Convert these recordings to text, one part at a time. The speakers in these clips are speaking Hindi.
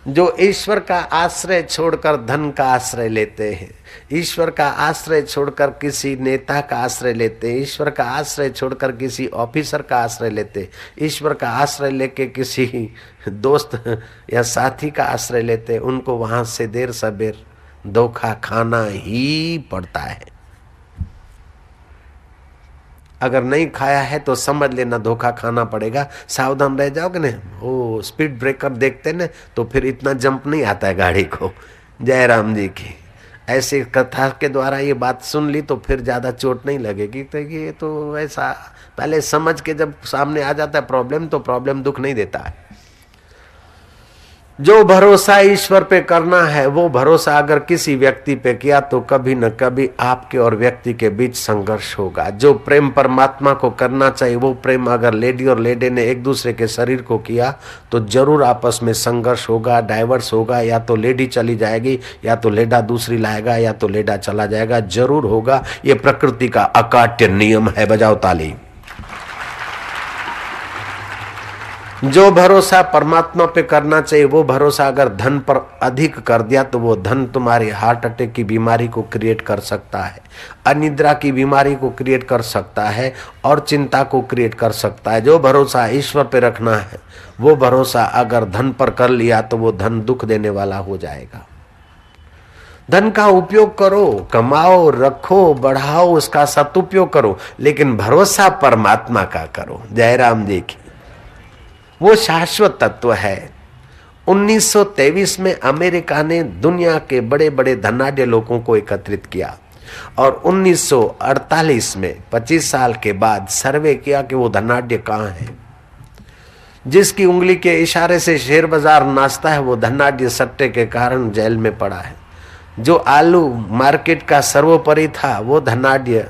जो ईश्वर का आश्रय छोड़कर धन का आश्रय लेते हैं, ईश्वर का आश्रय छोड़कर किसी नेता का आश्रय लेते हैं, ईश्वर का आश्रय छोड़कर किसी ऑफिसर का आश्रय लेते, ईश्वर का आश्रय लेके किसी दोस्त या साथी का आश्रय लेते, उनको वहां से देर सबेर धोखा खाना ही पड़ता है। अगर नहीं खाया है तो समझ लेना धोखा खाना पड़ेगा, सावधान रह जाओगे ना। ओ स्पीड ब्रेकर देखते ना तो फिर इतना जंप नहीं आता है गाड़ी को। जय राम जी की। ऐसे कथा के द्वारा ये बात सुन ली तो फिर ज्यादा चोट नहीं लगेगी। तो ये तो ऐसा पहले समझ के जब सामने आ जाता है प्रॉब्लम, तो प्रॉब्लम दुख नहीं देता है। जो भरोसा ईश्वर पे करना है, वो भरोसा अगर किसी व्यक्ति पे किया तो कभी न कभी आपके और व्यक्ति के बीच संघर्ष होगा। जो प्रेम परमात्मा को करना चाहिए, वो प्रेम अगर लेडी और लेडी ने एक दूसरे के शरीर को किया तो जरूर आपस में संघर्ष होगा, डाइवर्स होगा। या तो लेडी चली जाएगी, या तो लेडा दूसरी लाएगा, या तो लेडा चला जाएगा, जरूर होगा। ये प्रकृति का अकाट्य नियम है। बजाओ ताली। जो भरोसा परमात्मा पे करना चाहिए, वो भरोसा अगर धन पर अधिक कर दिया तो वो धन तुम्हारी हार्ट अटैक की बीमारी को क्रिएट कर सकता है, अनिद्रा की बीमारी को क्रिएट कर सकता है, और चिंता को क्रिएट कर सकता है। जो भरोसा ईश्वर पे रखना है, वो भरोसा अगर धन पर कर लिया तो वो धन दुख देने वाला हो जाएगा। धन का उपयोग करो, कमाओ, रखो, बढ़ाओ, उसका सदुपयोग करो, लेकिन भरोसा परमात्मा का करो। जय राम जी की। वो शाश्वत तत्व है। 1923 में अमेरिका ने दुनिया के बड़े बड़े धनाढ्य लोगों को एकत्रित किया और 1948 में 25 साल के बाद सर्वे किया कि वो धनाढ्य कहाँ है। जिसकी उंगली के इशारे से शेयर बाजार नाचता है, वो धनाढ्य सट्टे के कारण जेल में पड़ा है। जो आलू मार्केट का सर्वोपरि था, वो धनाढ्य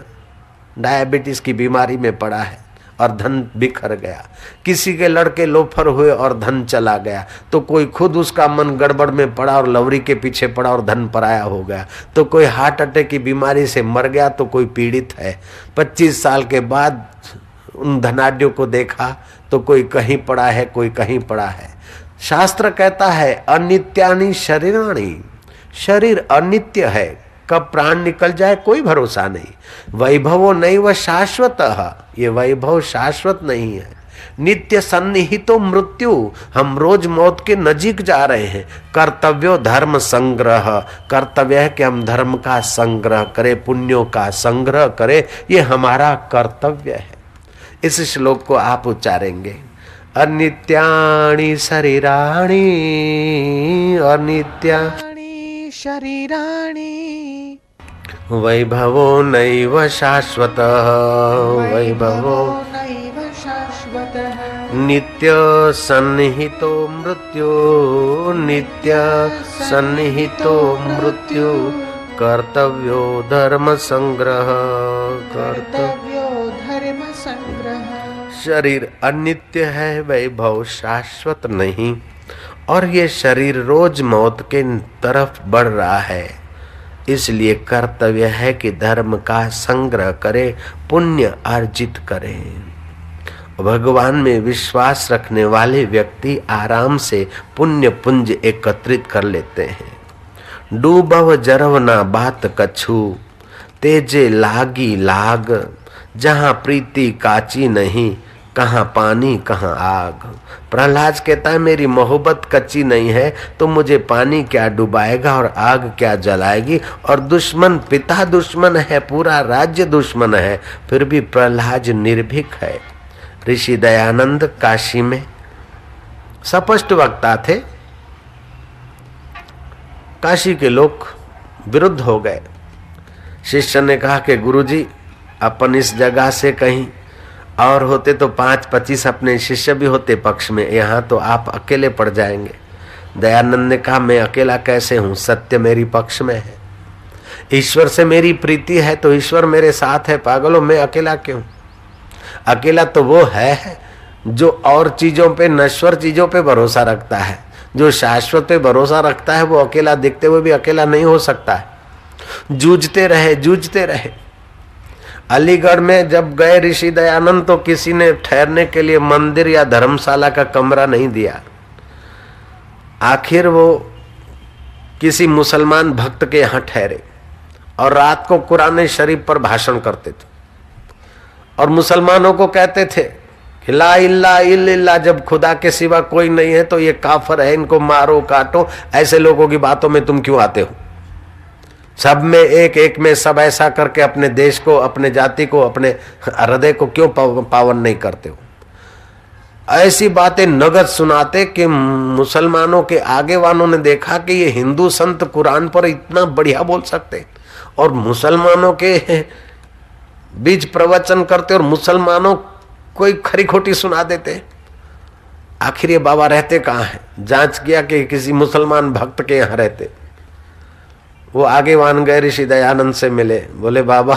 डायबिटीज की बीमारी में पड़ा है और धन बिखर गया। किसी के लड़के लोफर हुए और धन चला गया, तो कोई खुद उसका मन गड़बड़ में पड़ा और लवरी के पीछे पड़ा और धन पराया हो गया। तो कोई हार्ट अटैक की बीमारी से मर गया, तो कोई पीड़ित है। 25 साल के बाद उन धनाढ्यों को देखा तो कोई कहीं पड़ा है, कोई कहीं पड़ा है। शास्त्र कहता है अनित्यानि शरीराणि, शरीर अनित्य है, कब प्राण निकल जाए कोई भरोसा नहीं। वैभवो नैव शाश्वतः, ये वैभव शाश्वत नहीं है। नित्य सन्निहितो मृत्यु, हम रोज मौत के नजीक जा रहे हैं। कर्तव्यो धर्म संग्रह, कर्तव्य है कि हम धर्म का संग्रह करें, पुण्यों का संग्रह करें, ये हमारा कर्तव्य है। इस श्लोक को आप उच्चारेंगे। अनित्यानि शरीराणि, अनित्यानि शरीराणि, वैभवो नैव शाश्वतः, वैभवो नैव शाश्वतः, नित्य सन्निहितो मृत्यु, नित्य सन्निहितो मृत्यु, कर्तव्यो धर्म संग्रह, कर्तव्यो धर्म संग्रह। शरीर अनित्य है, वैभव शाश्वत नहीं, और ये शरीर रोज मौत के तरफ बढ़ रहा है। इसलिए कर्तव्य है कि धर्म का संग्रह करे, पुण्य अर्जित करें। भगवान में विश्वास रखने वाले व्यक्ति आराम से पुण्य पुंज एकत्रित कर लेते हैं। डूबव जरव ना बात कछु, तेजे लागी लाग, जहाँ प्रीति काची नहीं, कहाँ पानी कहाँ आग। प्रहलाद कहता है मेरी मोहब्बत कच्ची नहीं है तो मुझे पानी क्या डुबाएगा और आग क्या जलाएगी। और दुश्मन पिता दुश्मन है, पूरा राज्य दुश्मन है, फिर भी प्रहलाद निर्भीक है। ऋषि दयानंद काशी में स्पष्ट वक्ता थे, काशी के लोग विरुद्ध हो गए। शिष्य ने कहा कि गुरुजी अपन इस जगह से कहीं और होते तो 5-25 अपने शिष्य भी होते पक्ष में, यहाँ तो आप अकेले पड़ जाएंगे। दयानंद ने कहा मैं अकेला कैसे हूँ, सत्य मेरी पक्ष में है, ईश्वर से मेरी प्रीति है तो ईश्वर मेरे साथ है। पागलों, मैं अकेला क्यों? अकेला तो वो है जो और चीजों पे, नश्वर चीजों पे भरोसा रखता है। जो शाश्वत पे भरोसा रखता है वो अकेला दिखते हुए भी अकेला नहीं हो सकता है। जूझते रहे, जूझते रहे। अलीगढ़ में जब गए ऋषि दयानंद तो किसी ने ठहरने के लिए मंदिर या धर्मशाला का कमरा नहीं दिया। आखिर वो किसी मुसलमान भक्त के यहाँ ठहरे और रात को कुरान शरीफ पर भाषण करते थे और मुसलमानों को कहते थे कि ला इल्ला इल्लल्लाह, जब खुदा के सिवा कोई नहीं है तो ये काफर है, इनको मारो काटो, ऐसे लोगों की बातों में तुम क्यों आते हो? सब में एक एक में सब ऐसा करके अपने देश को, अपने जाति को, अपने हृदय को क्यों पावन नहीं करते हो? ऐसी बातें नगद सुनाते कि मुसलमानों के आगे वालों ने देखा कि ये हिंदू संत कुरान पर इतना बढ़िया बोल सकते और मुसलमानों के बीच प्रवचन करते और मुसलमानों कोई खरी खोटी सुना देते। आखिर ये बाबा रहते कहाँ हैं? जांच किया कि किसी मुसलमान भक्त के यहाँ रहते। वो आगे वान गए, ऋषि दयानंद से मिले, बोले बाबा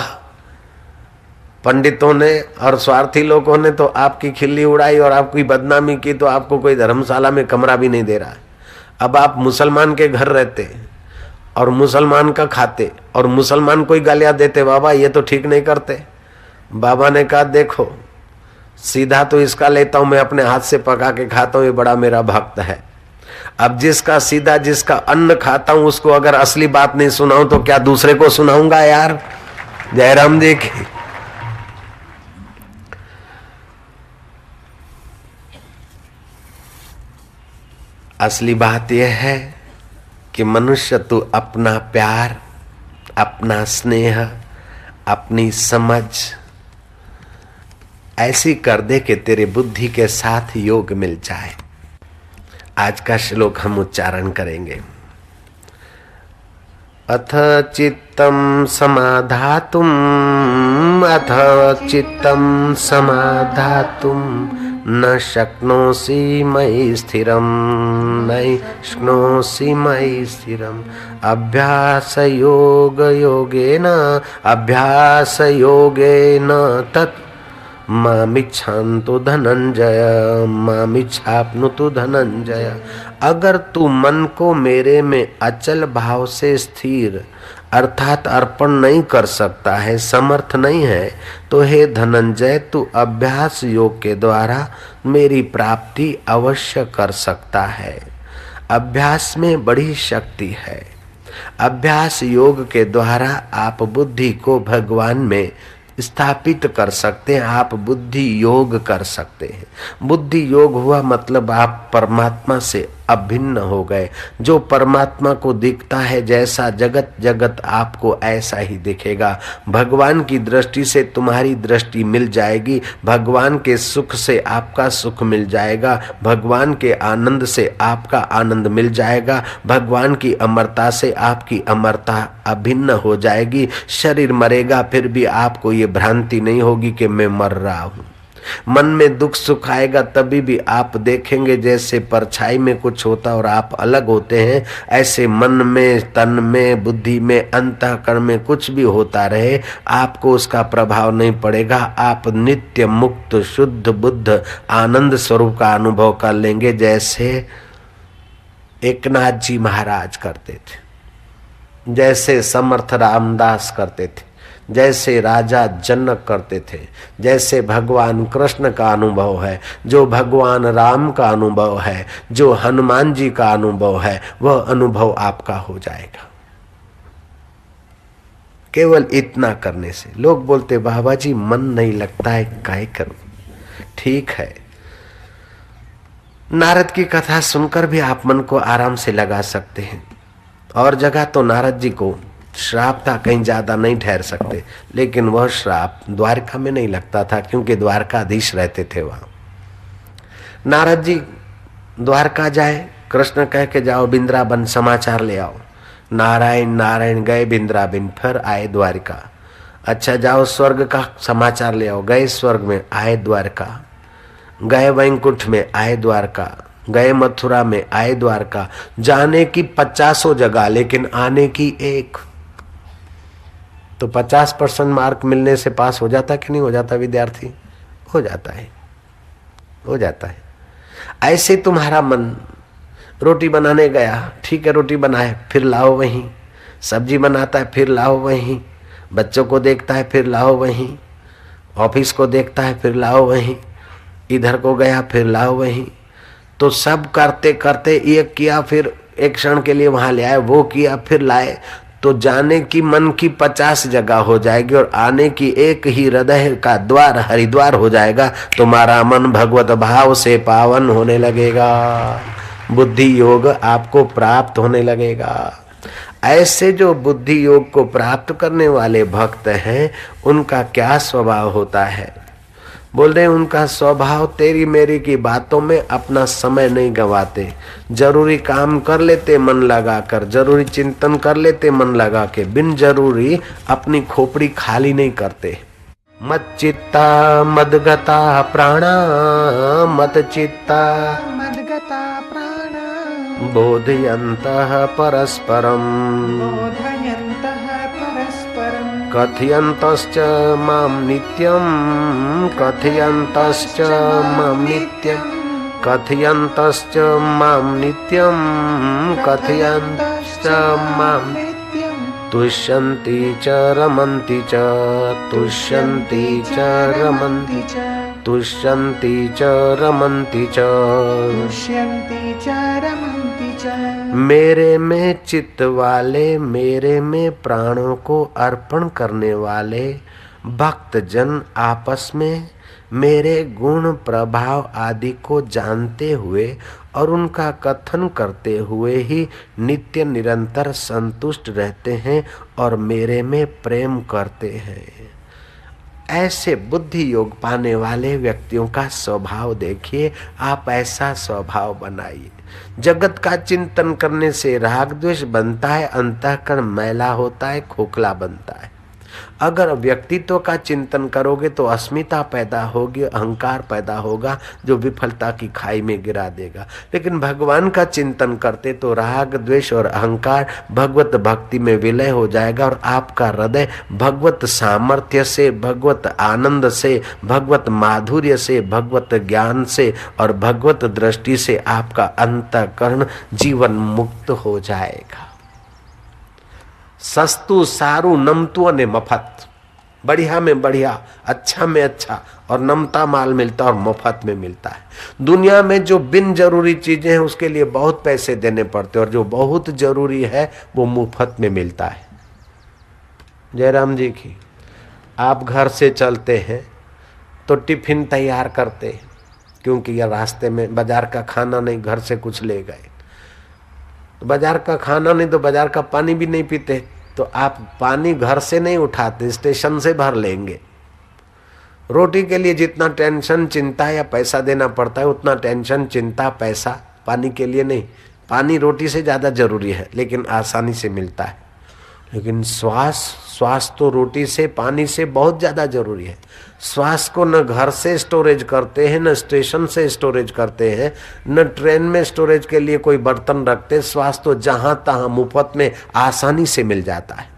पंडितों ने और स्वार्थी लोगों ने तो आपकी खिल्ली उड़ाई और आपकी बदनामी की, तो आपको कोई धर्मशाला में कमरा भी नहीं दे रहा है। अब आप मुसलमान के घर रहते और मुसलमान का खाते और मुसलमान कोई गालियां देते, बाबा ये तो ठीक नहीं करते। बाबा ने कहा देखो, सीधा तो इसका लेता हूं, मैं अपने हाथ से पका के खाता हूं, ये बड़ा मेरा भक्त है। अब जिसका सीधा, जिसका अन्न खाता हूं, उसको अगर असली बात नहीं सुनाऊं तो क्या दूसरे को सुनाऊंगा यार? जयराम जी की। असली बात यह है कि मनुष्य तू अपना प्यार, अपना स्नेह, अपनी समझ ऐसी कर दे कि तेरे बुद्धि के साथ योग मिल जाए। आज का श्लोक हम उच्चारण करेंगे। अथ चित्तम समाधातुम, अथ चित्तम समाधातुम न शक्नोसि मयि स्थिरम, न शक्नोसि मयि स्थिरम। अभ्यास योग योगेन, अभ्यास योगेन तत् मामिच्छन्तु धनंजय, मामिच्छाप्नुतु धनंजय। अगर तू मन को मेरे में अचल भाव से स्थिर अर्थात अर्पण नहीं कर सकता है, समर्थ नहीं है, तो हे धनंजय तू अभ्यास योग के द्वारा मेरी प्राप्ति अवश्य कर सकता है। अभ्यास में बड़ी शक्ति है। अभ्यास योग के द्वारा आप बुद्धि को भगवान में स्थापित कर सकते हैं, आप बुद्धि योग कर सकते हैं। बुद्धि योग हुआ मतलब आप परमात्मा से अभिन्न हो गए। जो परमात्मा को दिखता है जैसा जगत, जगत आपको ऐसा ही दिखेगा। भगवान की दृष्टि से तुम्हारी दृष्टि मिल जाएगी, भगवान के सुख से आपका सुख मिल जाएगा, भगवान के आनंद से आपका आनंद मिल जाएगा, भगवान की अमरता से आपकी अमरता अभिन्न हो जाएगी। शरीर मरेगा फिर भी आपको ये भ्रांति नहीं होगी कि मैं मर रहा हूँ। मन में दुख सुख आएगा तभी भी आप देखेंगे जैसे परछाई में कुछ होता और आप अलग होते हैं, ऐसे मन में, तन में, बुद्धि में, अंतःकरण में कुछ भी होता रहे आपको उसका प्रभाव नहीं पड़ेगा। आप नित्य मुक्त शुद्ध बुद्ध आनंद स्वरूप का अनुभव कर लेंगे, जैसे एकनाथ जी महाराज करते थे, जैसे समर्थ रामदास करते थे, जैसे राजा जनक करते थे, जैसे भगवान कृष्ण का अनुभव है, जो भगवान राम का अनुभव है, जो हनुमान जी का अनुभव है, वह अनुभव आपका हो जाएगा केवल इतना करने से। लोग बोलते बाबा जी मन नहीं लगता है, क्या करूं? ठीक है, नारद की कथा सुनकर भी आप मन को आराम से लगा सकते हैं। और जगह तो नारद जी को श्राप था, कहीं ज्यादा नहीं ठहर सकते, लेकिन वह श्राप द्वारका में नहीं लगता था क्योंकि द्वारकाधीश रहते थे वहां। नारद जी द्वारका जाए, कृष्ण कह के जाओ बिंद्रावन समाचार ले आओ। नारायण नारायण गए बिंद्रावन, फिर आए द्वारका। अच्छा जाओ स्वर्ग का समाचार ले आओ, गए स्वर्ग में, आए द्वारका। गए वैकुंठ में, आए द्वारका। गए मथुरा में, आए द्वारका। जाने की 50 जगह लेकिन आने की एक। तो 50% मार्क मिलने से पास हो जाता कि नहीं हो जाता विद्यार्थी? हो जाता है, हो जाता है। ऐसे तुम्हारा मन रोटी बनाने गया, ठीक है रोटी बनाए, फिर लाओ वहीं। सब्जी बनाता है, फिर लाओ वहीं। बच्चों को देखता है, फिर लाओ वहीं। ऑफिस को देखता है, फिर लाओ वहीं। इधर को गया, फिर लाओ वहीं। तो सब करते करते एक किया, फिर एक क्षण के लिए वहां ले आए, वो किया फिर लाए, तो जाने की मन की 50 जगह हो जाएगी और आने की एक ही हृदय का द्वार हरिद्वार हो जाएगा। तुम्हारा मन भगवत भाव से पावन होने लगेगा, बुद्धि योग आपको प्राप्त होने लगेगा। ऐसे जो बुद्धि योग को प्राप्त करने वाले भक्त हैं, उनका क्या स्वभाव होता है? बोल रहे उनका स्वभाव तेरी मेरी की बातों में अपना समय नहीं गवाते, जरूरी काम कर लेते मन लगा कर, जरूरी चिंतन कर लेते मन लगा के, बिन जरूरी अपनी खोपड़ी खाली नहीं करते। मत चित्ता मदगता प्राणा, मत चित्ता मदगता प्राणा, बोधयन्तः परस्परम्, बोधयन्तः परस्परम्, कथयन्तश्च मां नित्यं, कथयन्तश्च मां नित्यं, कथयन्तश्च मां नित्यं, कथयन्तश्च मां नित्यं, तुष्यन्ति च रमन्ति च, तुष्यन्ति च रमन्ति च, तुष्यन्ति च रमन्ति च, तुष्यन्ति च रमन्ति च। मेरे में चित्त वाले, मेरे में प्राणों को अर्पण करने वाले भक्त जन आपस में मेरे गुण प्रभाव आदि को जानते हुए और उनका कथन करते हुए ही नित्य निरंतर संतुष्ट रहते हैं और मेरे में प्रेम करते हैं। ऐसे बुद्धि योग पाने वाले व्यक्तियों का स्वभाव देखिए, आप ऐसा स्वभाव बनाइए। जगत का चिंतन करने से राग द्वेष बनता है, अंतःकरण मैला होता है, खोखला बनता है। अगर व्यक्तित्व का चिंतन करोगे तो अस्मिता पैदा होगी, अहंकार पैदा होगा जो विफलता की खाई में गिरा देगा। लेकिन भगवान का चिंतन करते तो राग द्वेष और अहंकार भगवत भक्ति में विलय हो जाएगा और आपका हृदय भगवत सामर्थ्य से, भगवत आनंद से, भगवत माधुर्य से, भगवत ज्ञान से और भगवत दृष्टि से आपका अंतःकरण जीवन मुक्त हो जाएगा। सस्तु सारू नमतु ने मफत, बढ़िया में बढ़िया, अच्छा में अच्छा और नमता माल मिलता और मुफ्त में मिलता है। दुनिया में जो बिन जरूरी चीजें हैं उसके लिए बहुत पैसे देने पड़ते और जो बहुत जरूरी है वो मुफ्त में मिलता है। जयराम जी की, आप घर से चलते हैं तो टिफिन तैयार करते हैं, क्योंकि यह रास्ते में बाजार का खाना नहीं, घर से कुछ ले गए, तो बाजार का खाना नहीं तो बाजार का पानी भी नहीं पीते, तो आप पानी घर से नहीं उठाते, स्टेशन से भर लेंगे। रोटी के लिए जितना टेंशन चिंता या पैसा देना पड़ता है उतना टेंशन चिंता पैसा पानी के लिए नहीं। पानी रोटी से ज़्यादा जरूरी है लेकिन आसानी से मिलता है। लेकिन श्वास तो रोटी से पानी से बहुत ज़्यादा जरूरी है। श्वास को न घर से स्टोरेज करते हैं, न स्टेशन से स्टोरेज करते हैं, न ट्रेन में स्टोरेज के लिए कोई बर्तन रखते। श्वास तो जहाँ तहाँ मुफ्त में आसानी से मिल जाता है।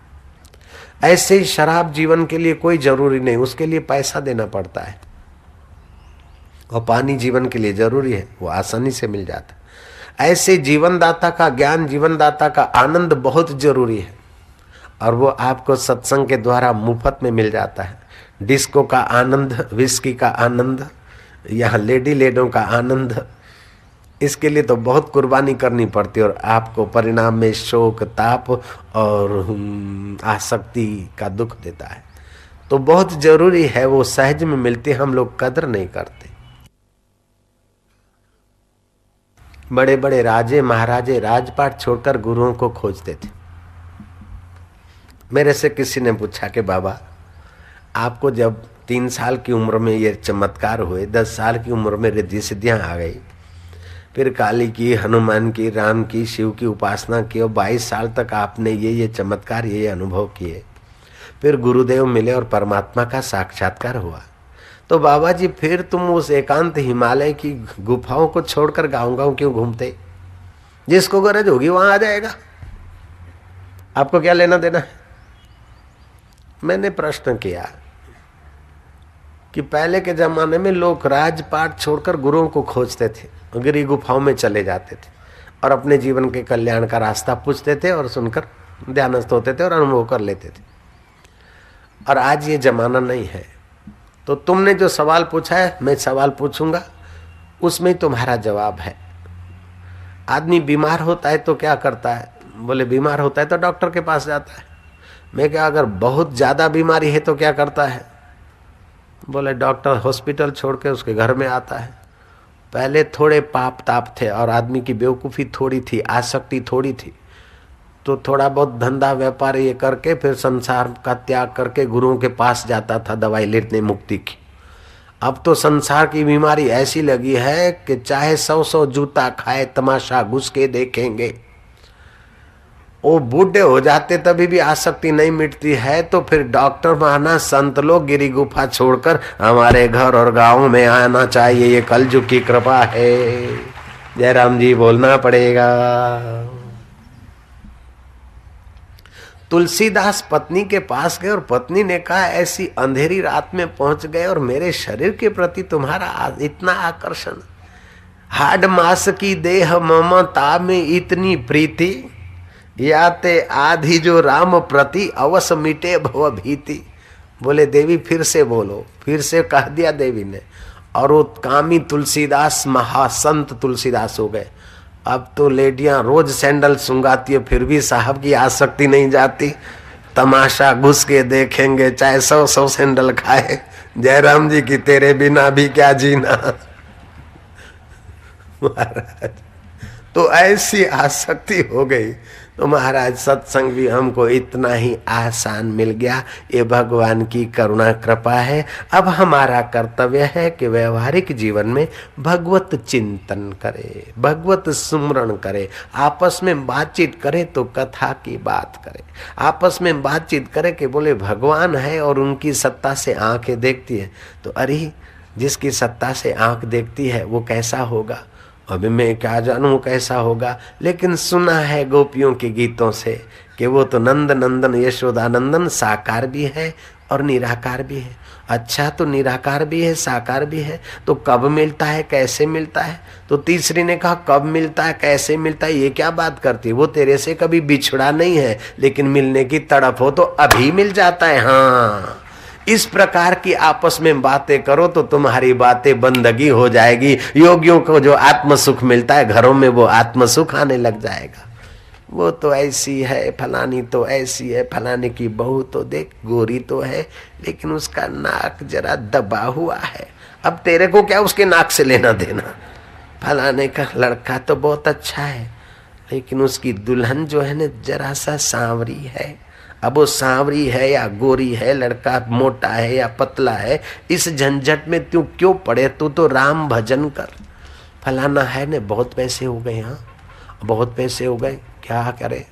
ऐसे ही शराब जीवन के लिए कोई जरूरी नहीं, उसके लिए पैसा देना पड़ता है। और पानी जीवन के लिए जरूरी है, वो आसानी से मिल जाता है। ऐसे जीवनदाता का ज्ञान, जीवनदाता का आनंद बहुत जरूरी है और वो आपको सत्संग के द्वारा मुफ्त में मिल जाता है। डिस्को का आनंद, विस्की का आनंद, यहाँ लेडी लेडों का आनंद, इसके लिए तो बहुत कुर्बानी करनी पड़ती है और आपको परिणाम में शोक, ताप और आसक्ति का दुख देता है। तो बहुत जरूरी है, वो सहज में मिलती, हम लोग कदर नहीं करते। बड़े बड़े राजे महाराजे राजपाट छोड़कर गुरुओं को खोजते थे। मेरे से किसी ने पूछा कि बाबा आपको जब 3 साल की उम्र में ये चमत्कार हुए, 10 साल की उम्र में रिद्धि सिद्धियां आ गई, फिर काली की, हनुमान की, राम की, शिव की उपासना की और 22 साल तक आपने ये चमत्कार, ये अनुभव किए, फिर गुरुदेव मिले और परमात्मा का साक्षात्कार हुआ, तो बाबा जी फिर तुम उस एकांत हिमालय की गुफाओं को छोड़कर गाँव क्यों घूमते? जिसको गरज होगी वहां आ जाएगा, आपको क्या लेना देना है? मैंने प्रश्न किया कि पहले के जमाने में लोग राजपाट छोड़कर गुरुओं को खोजते थे, गिरी गुफाओं में चले जाते थे और अपने जीवन के कल्याण का रास्ता पूछते थे और सुनकर ध्यानस्थ होते थे और अनुभव कर लेते थे। और आज ये जमाना नहीं है। तो तुमने जो सवाल पूछा है मैं सवाल पूछूंगा, उसमें तुम्हारा जवाब है। आदमी बीमार होता है तो क्या करता है? बोले बीमार होता है तो डॉक्टर के पास जाता है। मैं क्या, अगर बहुत ज्यादा बीमारी है तो क्या करता है? बोले डॉक्टर हॉस्पिटल छोड़ के उसके घर में आता है। पहले थोड़े पाप ताप थे और आदमी की बेवकूफ़ी थोड़ी थी, आसक्ति थोड़ी थी, तो थोड़ा बहुत धंधा व्यापार ये करके फिर संसार का त्याग करके गुरुओं के पास जाता था दवाई लेने मुक्ति की। अब तो संसार की बीमारी ऐसी लगी है कि चाहे 100 जूता खाए तमाशा घुस के देखेंगे। वो बूढ़े हो जाते तभी भी आसक्ति नहीं मिटती है, तो फिर डॉक्टर माना संत लोग गिरी गुफा छोड़कर हमारे घर और गांव में आना चाहिए, ये कलयुग की कृपा है। जयराम जी बोलना पड़ेगा। तुलसीदास पत्नी के पास गए और पत्नी ने कहा ऐसी अंधेरी रात में पहुंच गए और मेरे शरीर के प्रति तुम्हारा इतना आकर्षण, हाड मास की देह ममता में इतनी प्रीति, याते आधी जो राम प्रति अवस मिटे भव भीति। बोले देवी फिर से बोलो, फिर से कह दिया देवी ने, और वो कामी तुलसीदास महासंत तुलसीदास हो गए। अब तो लेडियां रोज सैंडल सुंगाती है फिर भी साहब की आसक्ति नहीं जाती। तमाशा घुस के देखेंगे चाहे 100 सैंडल खाए। जयराम जी की तेरे बिना भी क्या जीना। महाराज तो ऐसी आसक्ति हो गई। तो महाराज सत्संग भी हमको इतना ही आसान मिल गया, ये भगवान की करुणा कृपा है। अब हमारा कर्तव्य है कि व्यवहारिक जीवन में भगवत चिंतन करे, भगवत सुमरण करे, आपस में बातचीत करे तो कथा की बात करे, आपस में बातचीत करे कि बोले भगवान है और उनकी सत्ता से आंखें देखती है। तो अरे जिसकी सत्ता से आंख देखती है वो कैसा होगा? अभी मैं क्या जानूं कैसा होगा, लेकिन सुना है गोपियों के गीतों से कि वो तो नंद नंदन यशोदानंदन साकार भी है और निराकार भी है। अच्छा तो निराकार भी है साकार भी है, तो कब मिलता है कैसे मिलता है? तो तीसरी ने कहा कब मिलता है कैसे मिलता है ये क्या बात करती है? वो तेरे से कभी बिछड़ा नहीं है, लेकिन मिलने की तड़प हो तो अभी मिल जाता है। हाँ, इस प्रकार की आपस में बातें करो तो तुम्हारी बातें बंदगी हो जाएगी। योगियों को जो आत्म सुख मिलता है घरों में वो आत्म सुख आने लग जाएगा। वो तो ऐसी है, फलानी तो ऐसी है, फलाने की बहू तो देख गोरी तो है लेकिन उसका नाक जरा दबा हुआ है। अब तेरे को क्या उसके नाक से लेना देना? फलाने का लड़का तो बहुत अच्छा है लेकिन उसकी दुल्हन जो है न जरा सा सांवरी है। अब वो सांवरी है या गोरी है, लड़का मोटा है या पतला है, इस झंझट में तू क्यों पड़े? तू तो राम भजन कर। फलाना है ने बहुत पैसे हो गए, हाँ बहुत पैसे हो गए, क्या करे?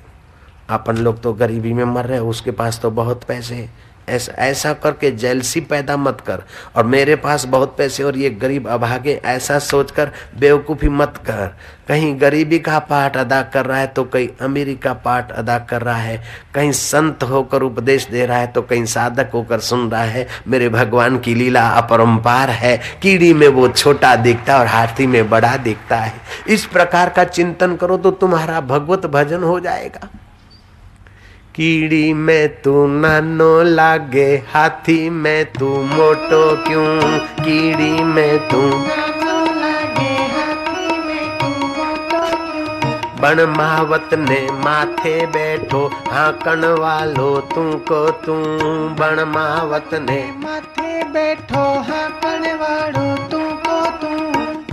अपन लोग तो गरीबी में मर रहे, उसके पास तो बहुत पैसे। ऐसा करके जेलसी पैदा मत कर, और मेरे पास बहुत पैसे और ये गरीब अभागे, ऐसा सोचकर बेवकूफ़ी मत कर। कहीं गरीबी का पाठ अदा कर रहा है तो कहीं अमीरी का पाठ अदा कर रहा है, कहीं संत होकर उपदेश दे रहा है तो कहीं साधक होकर सुन रहा है। मेरे भगवान की लीला अपरंपार है। कीड़ी में वो छोटा दिखता है और हाथी में बड़ा दिखता है। इस प्रकार का चिंतन करो तो तुम्हारा भगवत भजन हो जाएगा। कीड़ी में तू नानो लागे, हाथी में तू मोटो क्यों? कीड़ी में तू नानो लागे, हाथी में तू मोटो क्यों? बण महावत ने माथे बैठो, हाकण वालो तू को तू। बण महावत ने माथे बैठो, हाकण वालो तू को तू।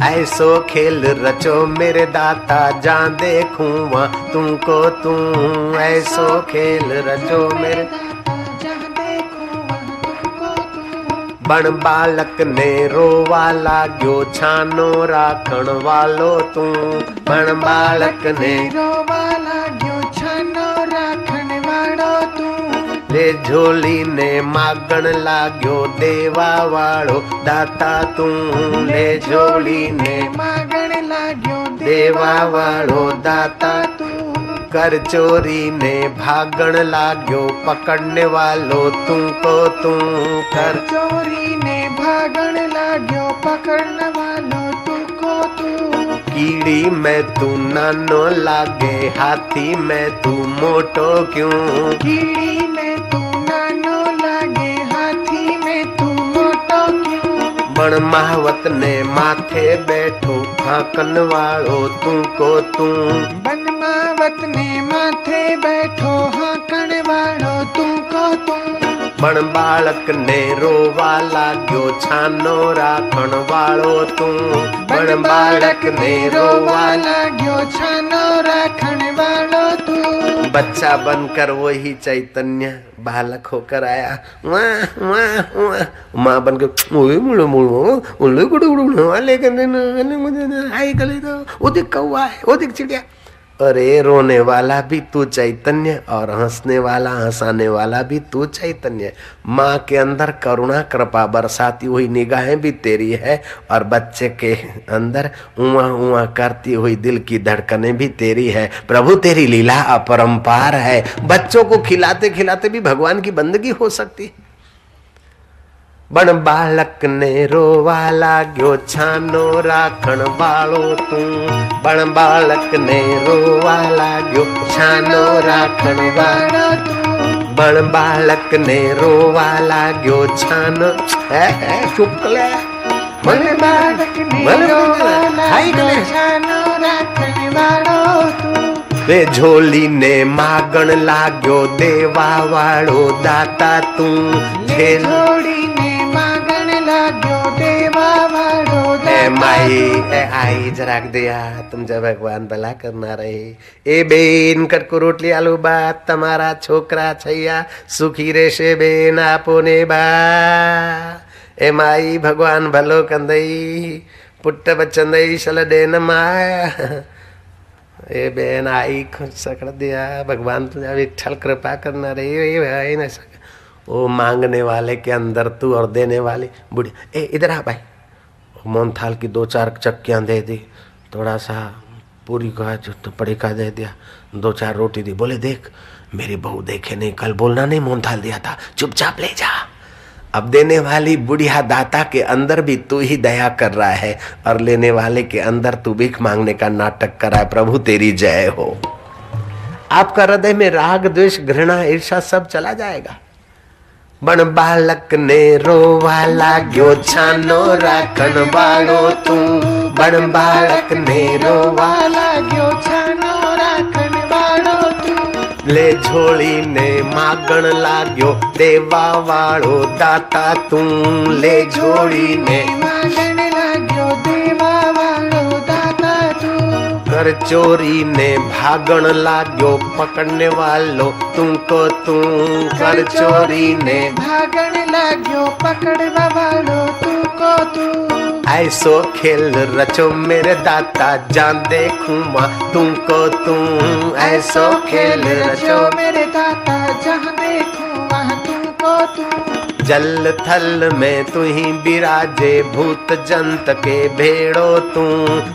ऐसो खेल रचो मेरे दाता, जान देखूं वहाँ तुमको तू। ऐसो खेल रचो मेरे दाता, जान देखूं वहाँ तुमको तू। बण बालक ने रोवा लाग्यो, छानो राखण वालो तू। बण बालक ने रोवा लाग्यो, छानो राखण वालो तू। ले झोली ने मागण लाग्यो, देवा वाळो दाता तू। ले झोली ने मागण लाग्यो, देवा वाळो दाता तू। कर चोरी ने भागण लाग्यो, पकड़ने वालो तुमको तू। कर चोरी ने भागण लाग्यो, पकड़ने वालो तुमको तू। कीड़ी में तू नानो लागे, हाथी में तू मोटो क्यों? कीड़ी में तू नानो लागे, हाथी में तू मोटो क्यों? पण महावत ने माथे बैठो हाकन वालो तू को तू। बन महावत ने माथे बैठो हाकन वालो तू को तू। पण बालक ने रोवा लाग्यो छानो राखण वालो तू। बन बालक ने रोवा लाग्यो छानो राखण वालो तू। बच्चा बनकर वही चैतन्य बालक होकर आया, वाह वाह वाह। माँ बनकर ओए मुड़ो मुड़ो उल्ले गुड़ो गुड़ो लेकिन मुझे आई गली तो वो दिख कौवा है, वो दिख चिड़िया। अरे रोने वाला भी तू चैतन्य और हंसने वाला हंसाने वाला भी तू चैतन्य। माँ के अंदर करुणा कृपा बरसाती हुई निगाहें भी तेरी है और बच्चे के अंदर उआ उआ करती हुई दिल की धड़कनें भी तेरी है। प्रभु तेरी लीला अपरंपार है। बच्चों को खिलाते खिलाते भी भगवान की बंदगी हो सकती है। बण बालक ने रोवा लाग्यो छानो राखण वालो तू। बण बालक ने रोवा लाग्यो छानो राखण वालो तू। बण बालक ने रोवा लाग्यो छानो चुप ले। बन बालक ने रोवा लाग्यो छानो राखण वालो तू। वे झोली ने मागण लाग्यो देवा वालो दाता तू। झोली आई जराक दिया तुम जब भगवान भला करना रहे। ए बेन कटको रोटली आलू भात તમારા છોકરા છૈયા સુખી રહેશે બેન આપો ને બા। ए माई भगवान भलो कंदई पुट्ट बचंदई सलडे न माया। ए बेन आई खुद सकड़ दिया भगवान तुझा विठल कृपा करना रही न सके। वो मांगने वाले के अंदर तू और देने वाली बुढ़ी। ए इधर आ भाई। मोहनथाल की 2-4 चक्कियाँ दे दी, थोड़ा सा पूरी का जो पड़ी का दे दिया, 2-4 रोटी दी। बोले देख मेरी बहू देखे नहीं, कल बोलना नहीं मोहनथाल दिया था, चुपचाप ले जा। अब देने वाली बुढ़िया दाता के अंदर भी तू ही दया कर रहा है और लेने वाले के अंदर तू भीख मांगने का नाटक कर रहा है। प्रभु तेरी जय हो। आपका हृदय में राग द्वेष घृणा ईर्ष्या सब चला जाएगा। बण बालक ने रोवा लाग्यो छानो राखण वालो तू। बण बालक ने रोवा लाग्यो छानो राखण वालो तू। ले झोली ने मागण लाग्यो देवा वालो दाता तू। ले झोली ने मागण लाग्यो देवा वालो दाता तू। कर चोरी ने भागण लाग्यो पकड़ने वालो तुमको तू। कर चोरी ने भागण लाग्यो पकड़वा वालो तुमको तू। ऐसो खेल रचो मेरे दाता जान देखूं माँ तुमको तू। ऐसो खेल रचो मेरे दाता जहाँ देखूं वहाँ तुमको तू। जल थल में तू ही बिराजे भूत जंत के भेड़ो तू।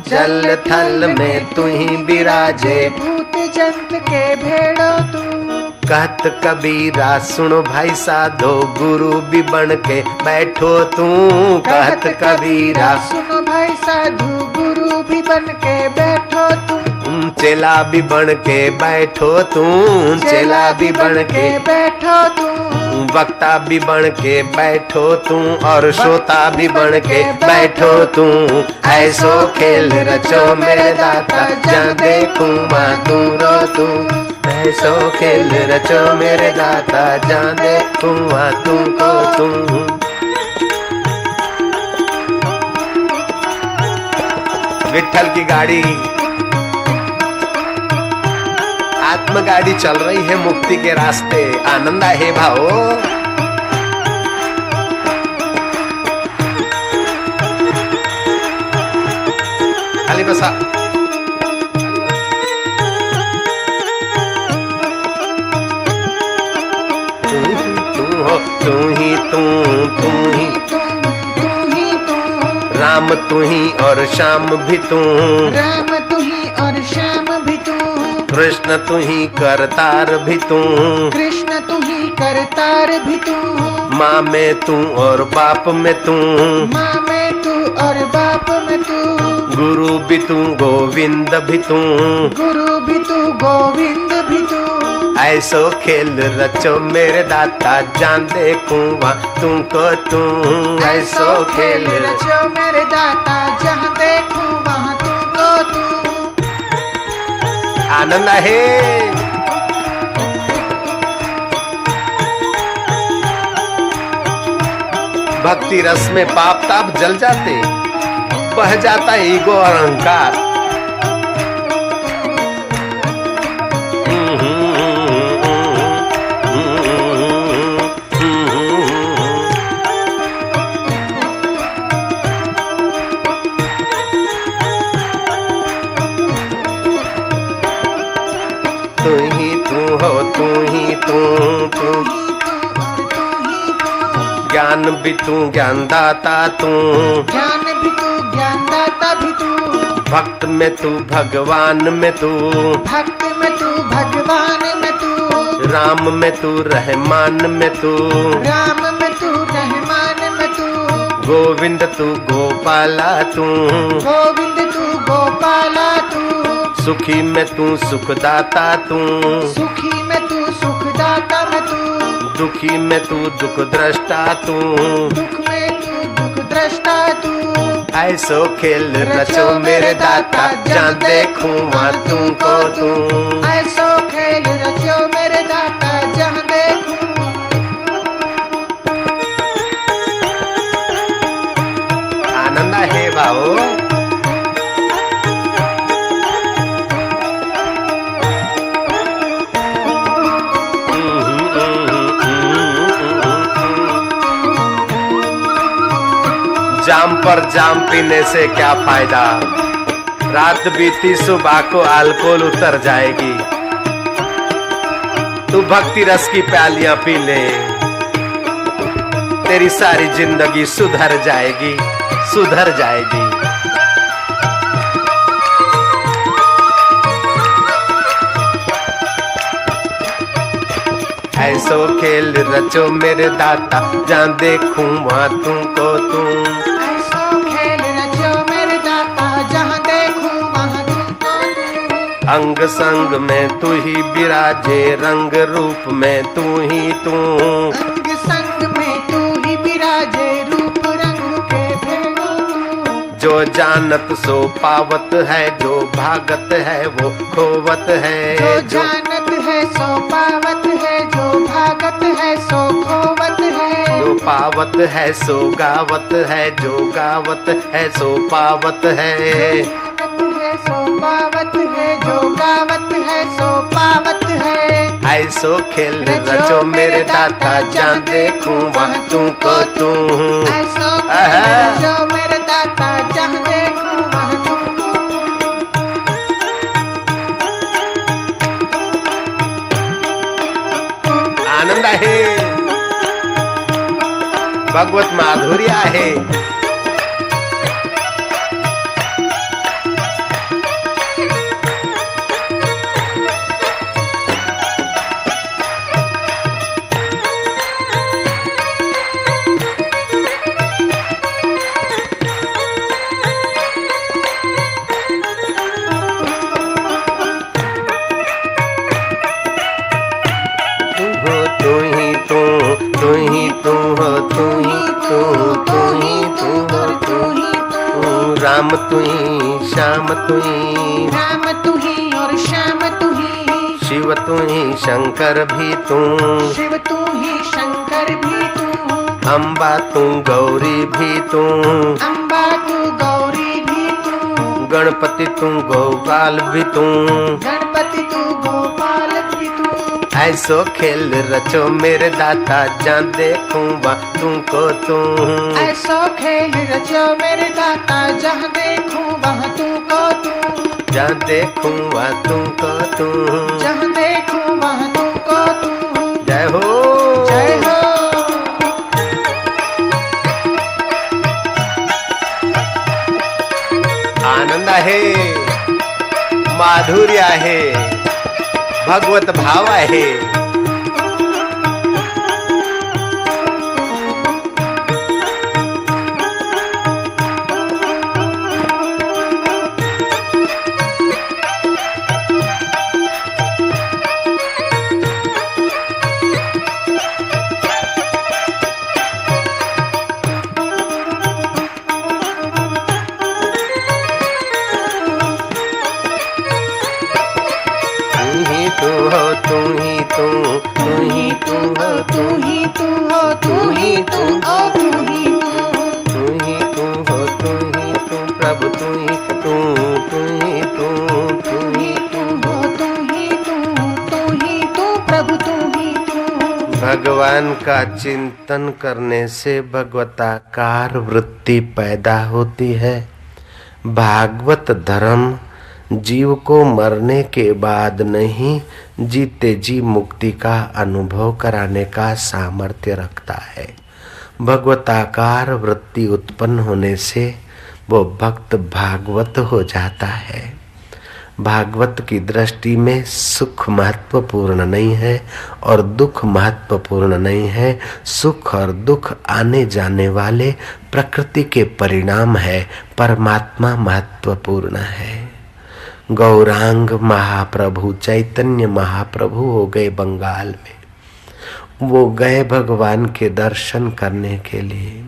जल थल में तू ही बिराजे भूत जंत के भेड़ो तू। कहत कबीरा सुनो भाई साधो गुरु भी बन के बैठो तू। कहत कबीरा सुनो भाई साधु गुरु भी बन के बैठो तू। चेला भी बन के बैठो तू। चेला भी बन के बैठो तू। वक्ता भी बन के बैठो तू और श्रोता भी बन के बैठो तू। ऐसो खेल रचो मेरे दाता जहाँ देखूं माँ तू रो तू। ऐसो खेल रचो मेरे दाता जहाँ देखूं माँ तू को तू। विठल की गाड़ी आत्मगाड़ी चल रही है मुक्ति के रास्ते। आनंद है भाओ। खाली बसा। तू ही राम तू ही और श्याम भी तू। राम तू ही और श्याम भी तू। कृष्ण तू ही करतार भी तू। कृष्ण तू ही करतार भी तू। माँ में तू और बाप में तू। माँ में तू और बाप में तू। गुरु भी तू गोविंद भी तू। गुरु भी तू गोविंद भी तू। ऐसो खेल रचो मेरे दाता जान देखूं वहाँ तुमको तू। ऐसो खेल रचो मेरे दाता जहाँ देखूं वहाँ तुमको तू। आनंद है। भक्ति रस में पाप ताप जल जाते, बह जाता है ईगो और अहंकार। तू ही तू हो, तू ही तू। ज्ञान भी तू, ज्ञान दाता तू। ज्ञान भी तू, ज्ञान दाता भी तू। भक्त में तू, भगवान में तू। भक्त में तू, भगवान में तू। राम में तू, रहमान में तू। राम में तू, रहमान में तू। गोविंद तू, गोपाला तू। गोविंद तू, गोपाला तू। सुखी में तू, सुखदाता तू। सुखी में तू, सुखदाता में तू। दुखी में तू, दुख द्रष्टा तू। दुख में तू, दुख द्रष्टा तू। ऐसो खेल रचो मेरे दाता जान देखूं वहाँ तुमको तू। ऐसो खेल रचो मेरे दाता जहाँ देखूं। आनंद है बाबू। जाम पर जाम पीने से क्या फायदा, रात बीती सुबह को अल्कोहल उतर जाएगी। तू भक्ति रस की प्यालियां पी ले, तेरी सारी जिंदगी सुधर जाएगी, सुधर जाएगी। ऐसो खेल रचो मेरे दाता जान देखूं वहाँ तुमको तू। ऐसो खेल रचो मेरे दाता जहाँ देखूं वहाँ तुमको तू। अंग संग में तू ही विराजे, रंग रूप में तू ही तू। अंग संग में तू ही विराजे, रूप रंग के भेदों तू। जो जानत सो पावत है, जो भागत है वो खोवत है। जो जानत है सो पावत है, जो भागत है सो खोवत है। जो पावत है सो गावत है, जो गावत है सो पावत है। जो है सो पावत है, जो गावत है सो पावत है। ऐसो खेल रचो मेरे दाता जान देखूं वहाँ तुमको तू। ऐसो खेल रचो मेरे दाता जहाँ देखूं वहाँ तुमको। आनंद आहे, भगवत माधुर्य आहे। तू ही तू, तू ही तू हो, तू ही तू, तू ही तू हो, तू ही तू। राम तू ही, श्याम तू ही। राम तू ही और श्याम तू ही। शिव तू ही, शंकर भी तू। शिव तू ही, शंकर भी तू। अम्बा तू, गौरी भी तू। अम्बा तू, गौरी भी तू। गणपति तू, गोपाल भी तू। गणपति तू, गोपाल भी तू। ऐसो खेल रचो मेरे दाता जान देखूं वहाँ तुमको तू। ऐसो खेल रचो मेरे दाता जहाँ देखूं वहाँ तुमको तू। जहाँ देखूं वहाँ तुमको तू। जहाँ देखूं वहाँ तुमको तू। जय हो, जय हो। आनंद आहे, माधुर्य आहे, भगवत भाव आहे। हो, तू ही तू, तू ही तू हो, तू ही तू हो, तू ही तू हो, तू ही तू ही तू हो, तू ही तू, प्रभु तू ही तू, तू ही तू, तू ही तू हो, तू ही तू, तू ही तू, प्रभु तू ही तू। भगवान का चिंतन करने से भगवताकार वृत्ति पैदा होती है। भागवत धर्म जीव को मरने के बाद नहीं, जीते जी मुक्ति का अनुभव कराने का सामर्थ्य रखता है। भगवताकार वृत्ति उत्पन्न होने से वो भक्त भागवत हो जाता है। भागवत की दृष्टि में सुख महत्वपूर्ण नहीं है और दुख महत्वपूर्ण नहीं है। सुख और दुख आने जाने वाले प्रकृति के परिणाम है, परमात्मा महत्वपूर्ण है। गौरांग महाप्रभु चैतन्य महाप्रभु हो गए बंगाल में। वो गए भगवान के दर्शन करने के लिए।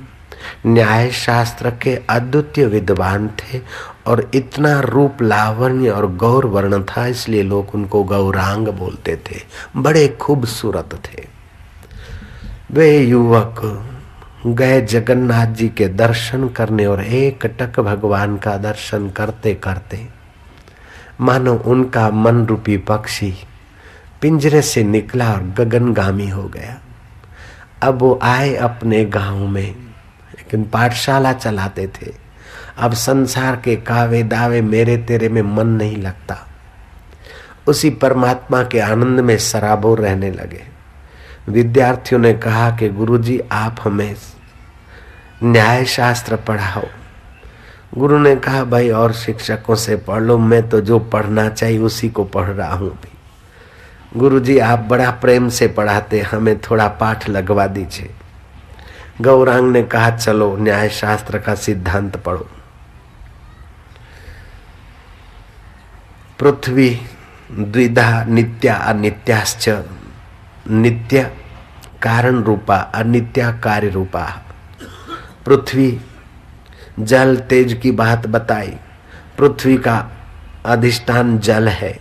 न्याय शास्त्र के अद्वितीय विद्वान थे और इतना रूप लावण्य और गौर वर्ण था, इसलिए लोग उनको गौरांग बोलते थे। बड़े खूबसूरत थे। वे युवक गए जगन्नाथ जी के दर्शन करने और एक टक भगवान का दर्शन करते करते मानो उनका मन रूपी पक्षी पिंजरे से निकला और गगनगामी हो गया। अब वो आए अपने गांव में, लेकिन पाठशाला चलाते थे। अब संसार के कावे दावे मेरे तेरे में मन नहीं लगता। उसी परमात्मा के आनंद में सराबोर रहने लगे। विद्यार्थियों ने कहा कि गुरुजी आप हमें न्याय शास्त्र पढ़ाओ। गुरु ने कहा भाई और शिक्षकों से पढ़ लो, मैं तो जो पढ़ना चाहिए उसी को पढ़ रहा हूँ भी। गुरुजी आप बड़ा प्रेम से पढ़ाते, हमें थोड़ा पाठ लगवा दीजिए। गौरांग ने कहा चलो न्याय शास्त्र का सिद्धांत पढ़ो। पृथ्वी द्विधा नित्या अनित्याश्च, नित्य कारण रूपा अनित्या कार्य रूपा। पृथ्वी जल तेज की बात बताई। पृथ्वी का अधिष्ठान जल है,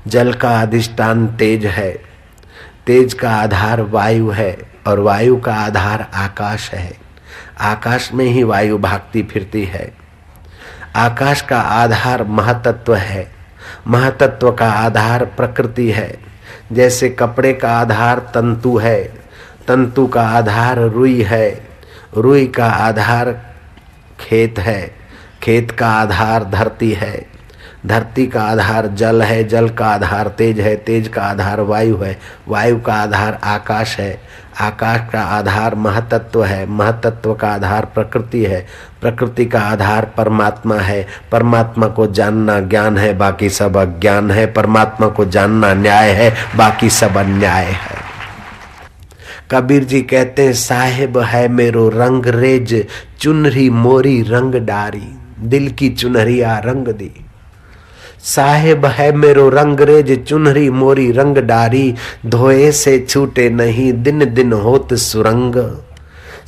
जल का अधिष्ठान तेज है, तेज का आधार वायु है और वायु का आधार आकाश है। आकाश में ही वायु भागती फिरती है। आकाश का आधार महतत्व है, महतत्व का आधार प्रकृति है। जैसे कपड़े का आधार तंतु है, तंतु का आधार रुई है, रुई का आधार खेत है, खेत का आधार धरती है, धरती का आधार जल है, जल का आधार तेज है, तेज का आधार वायु है, वायु का आधार आकाश है, आकाश का आधार महतत्व है, महतत्व का आधार प्रकृति है, प्रकृति का आधार परमात्मा है। परमात्मा को जानना ज्ञान है, बाकी सब अज्ञान है। परमात्मा को जानना न्याय है, बाकी सब अन्याय है। कबीर जी कहते हैं साहेब है मेरो रंग रेज, चुनरी मोरी रंग डारी, दिल की चुनरिया रंग दी। साहेब है मेरो रंगरेज, चुनरी मोरी रंग डारी, धोए से छूटे नहीं दिन दिन होत सुरंग।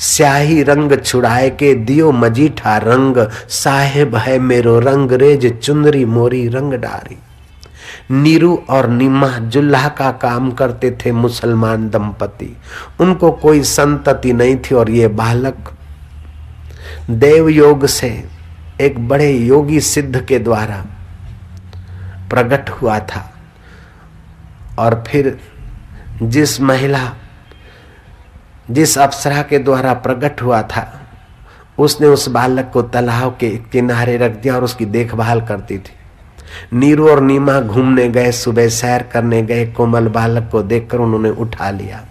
स्याही रंग छुड़ाए के दियो मजीठा रंग, साहेब है मेरो रंगरेज, चुनरी मोरी रंग डारी। नीरू और नीमा जुल्हा का काम करते थे मुसलमान दंपति। उनको कोई संतति नहीं थी और ये बालक देव योग से एक बड़े योगी सिद्ध के द्वारा प्रकट हुआ था। और फिर जिस महिला, जिस अप्सरा के द्वारा प्रकट हुआ था, उसने उस बालक को तालाब के किनारे रख दिया और उसकी देखभाल करती थी। नीरू और नीमा घूमने गए, सुबह सैर करने गए। कोमल बालक को देखकर उन्होंने उठा लिया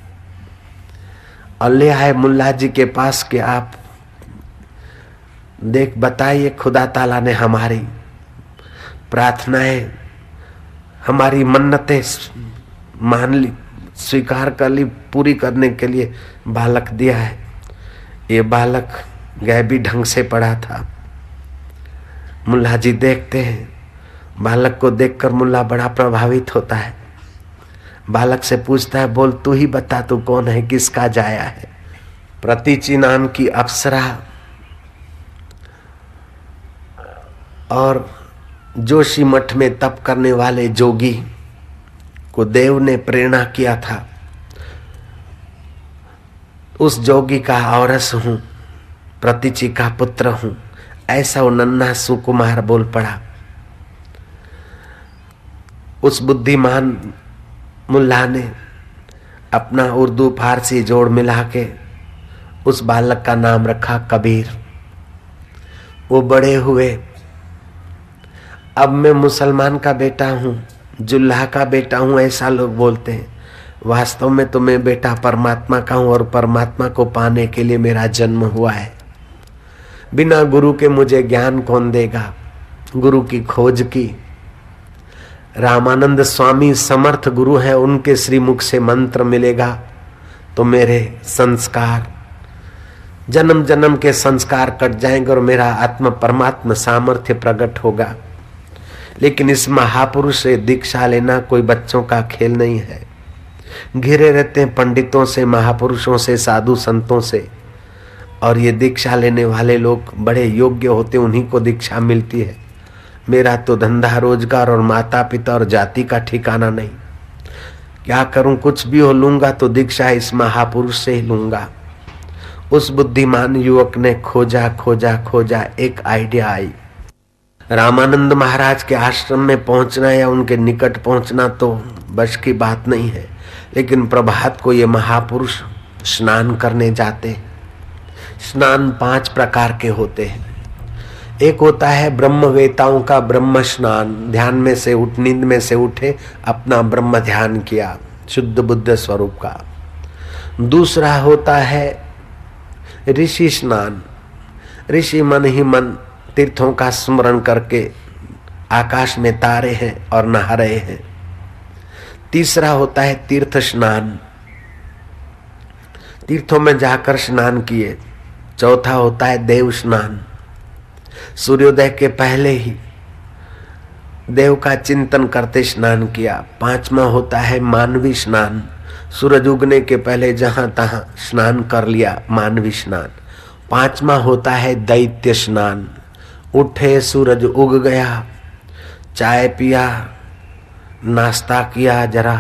और ले आए मुल्ला जी के पास कि आप देख बताइए, खुदा ताला ने हमारी प्रार्थनाएं, हमारी मन्नतें मान ली, स्वीकार कर ली, पूरी करने के लिए बालक दिया है। ये बालक गैबी ढंग से पढ़ा था। मुल्ला जी देखते हैं, बालक को देखकर मुल्ला बड़ा प्रभावित होता है। बालक से पूछता है बोल तू ही बता, तू कौन है, किसका जाया है। प्रतीचि नाम की अप्सरा और जोशी मठ में तप करने वाले जोगी को देव ने प्रेरणा किया था, उस जोगी का औरस हूं, प्रतीचि का पुत्र हूं, ऐसा वो नन्हा सुकुमार बोल पड़ा। उस बुद्धिमान मुल्ला ने अपना उर्दू फारसी जोड़ मिला के उस बालक का नाम रखा कबीर। वो बड़े हुए, अब मैं मुसलमान का बेटा हूँ, जुल्हा का बेटा हूँ, ऐसा लोग बोलते हैं। वास्तव में तो मैं बेटा परमात्मा का हूँ और परमात्मा को पाने के लिए मेरा जन्म हुआ है। बिना गुरु के मुझे ज्ञान कौन देगा? गुरु की खोज की। रामानंद स्वामी समर्थ गुरु है, उनके श्रीमुख से मंत्र मिलेगा तो मेरे संस्कार, जन्म जन्म के संस्कार कट जाएंगे और मेरा आत्म परमात्मा सामर्थ्य प्रकट होगा। लेकिन इस महापुरुष से दीक्षा लेना कोई बच्चों का खेल नहीं है। घिरे रहते हैं पंडितों से, महापुरुषों से, साधु संतों से, और ये दीक्षा लेने वाले लोग बड़े योग्य होते, उन्हीं को दीक्षा मिलती है। मेरा तो धंधा रोजगार और माता पिता और जाति का ठिकाना नहीं। क्या करूं? कुछ भी हो लूंगा तो दीक्षा इस महापुरुष से ही लूंगा। उस बुद्धिमान युवक ने खोजा खोजा खोजा, एक आइडिया आई। रामानंद महाराज के आश्रम में पहुंचना या उनके निकट पहुंचना तो बस की बात नहीं है, लेकिन प्रभात को ये महापुरुष स्नान करने जाते। स्नान 5 प्रकार के होते हैं। एक होता है ब्रह्मवेताओं का ब्रह्म स्नान, ध्यान में से उठ, नींद में से उठे, अपना ब्रह्म ध्यान किया, शुद्ध बुद्ध स्वरूप का। दूसरा होता है ऋषि स्नान, ऋषि मन ही मन तीर्थों का स्मरण करके आकाश में तारे हैं और नहा रहे हैं। तीसरा होता है तीर्थ स्नान, तीर्थों में जाकर स्नान किए। चौथा होता है देव स्नान, सूर्योदय के पहले ही देव का चिंतन करते स्नान किया। 5वां होता है मानवी स्नान, सूरज उगने के पहले जहां तहां स्नान कर लिया, मानवी स्नान। 5वां होता है दैत्य स्नान, उठे सूरज उग गया, चाय पिया, नाश्ता किया, जरा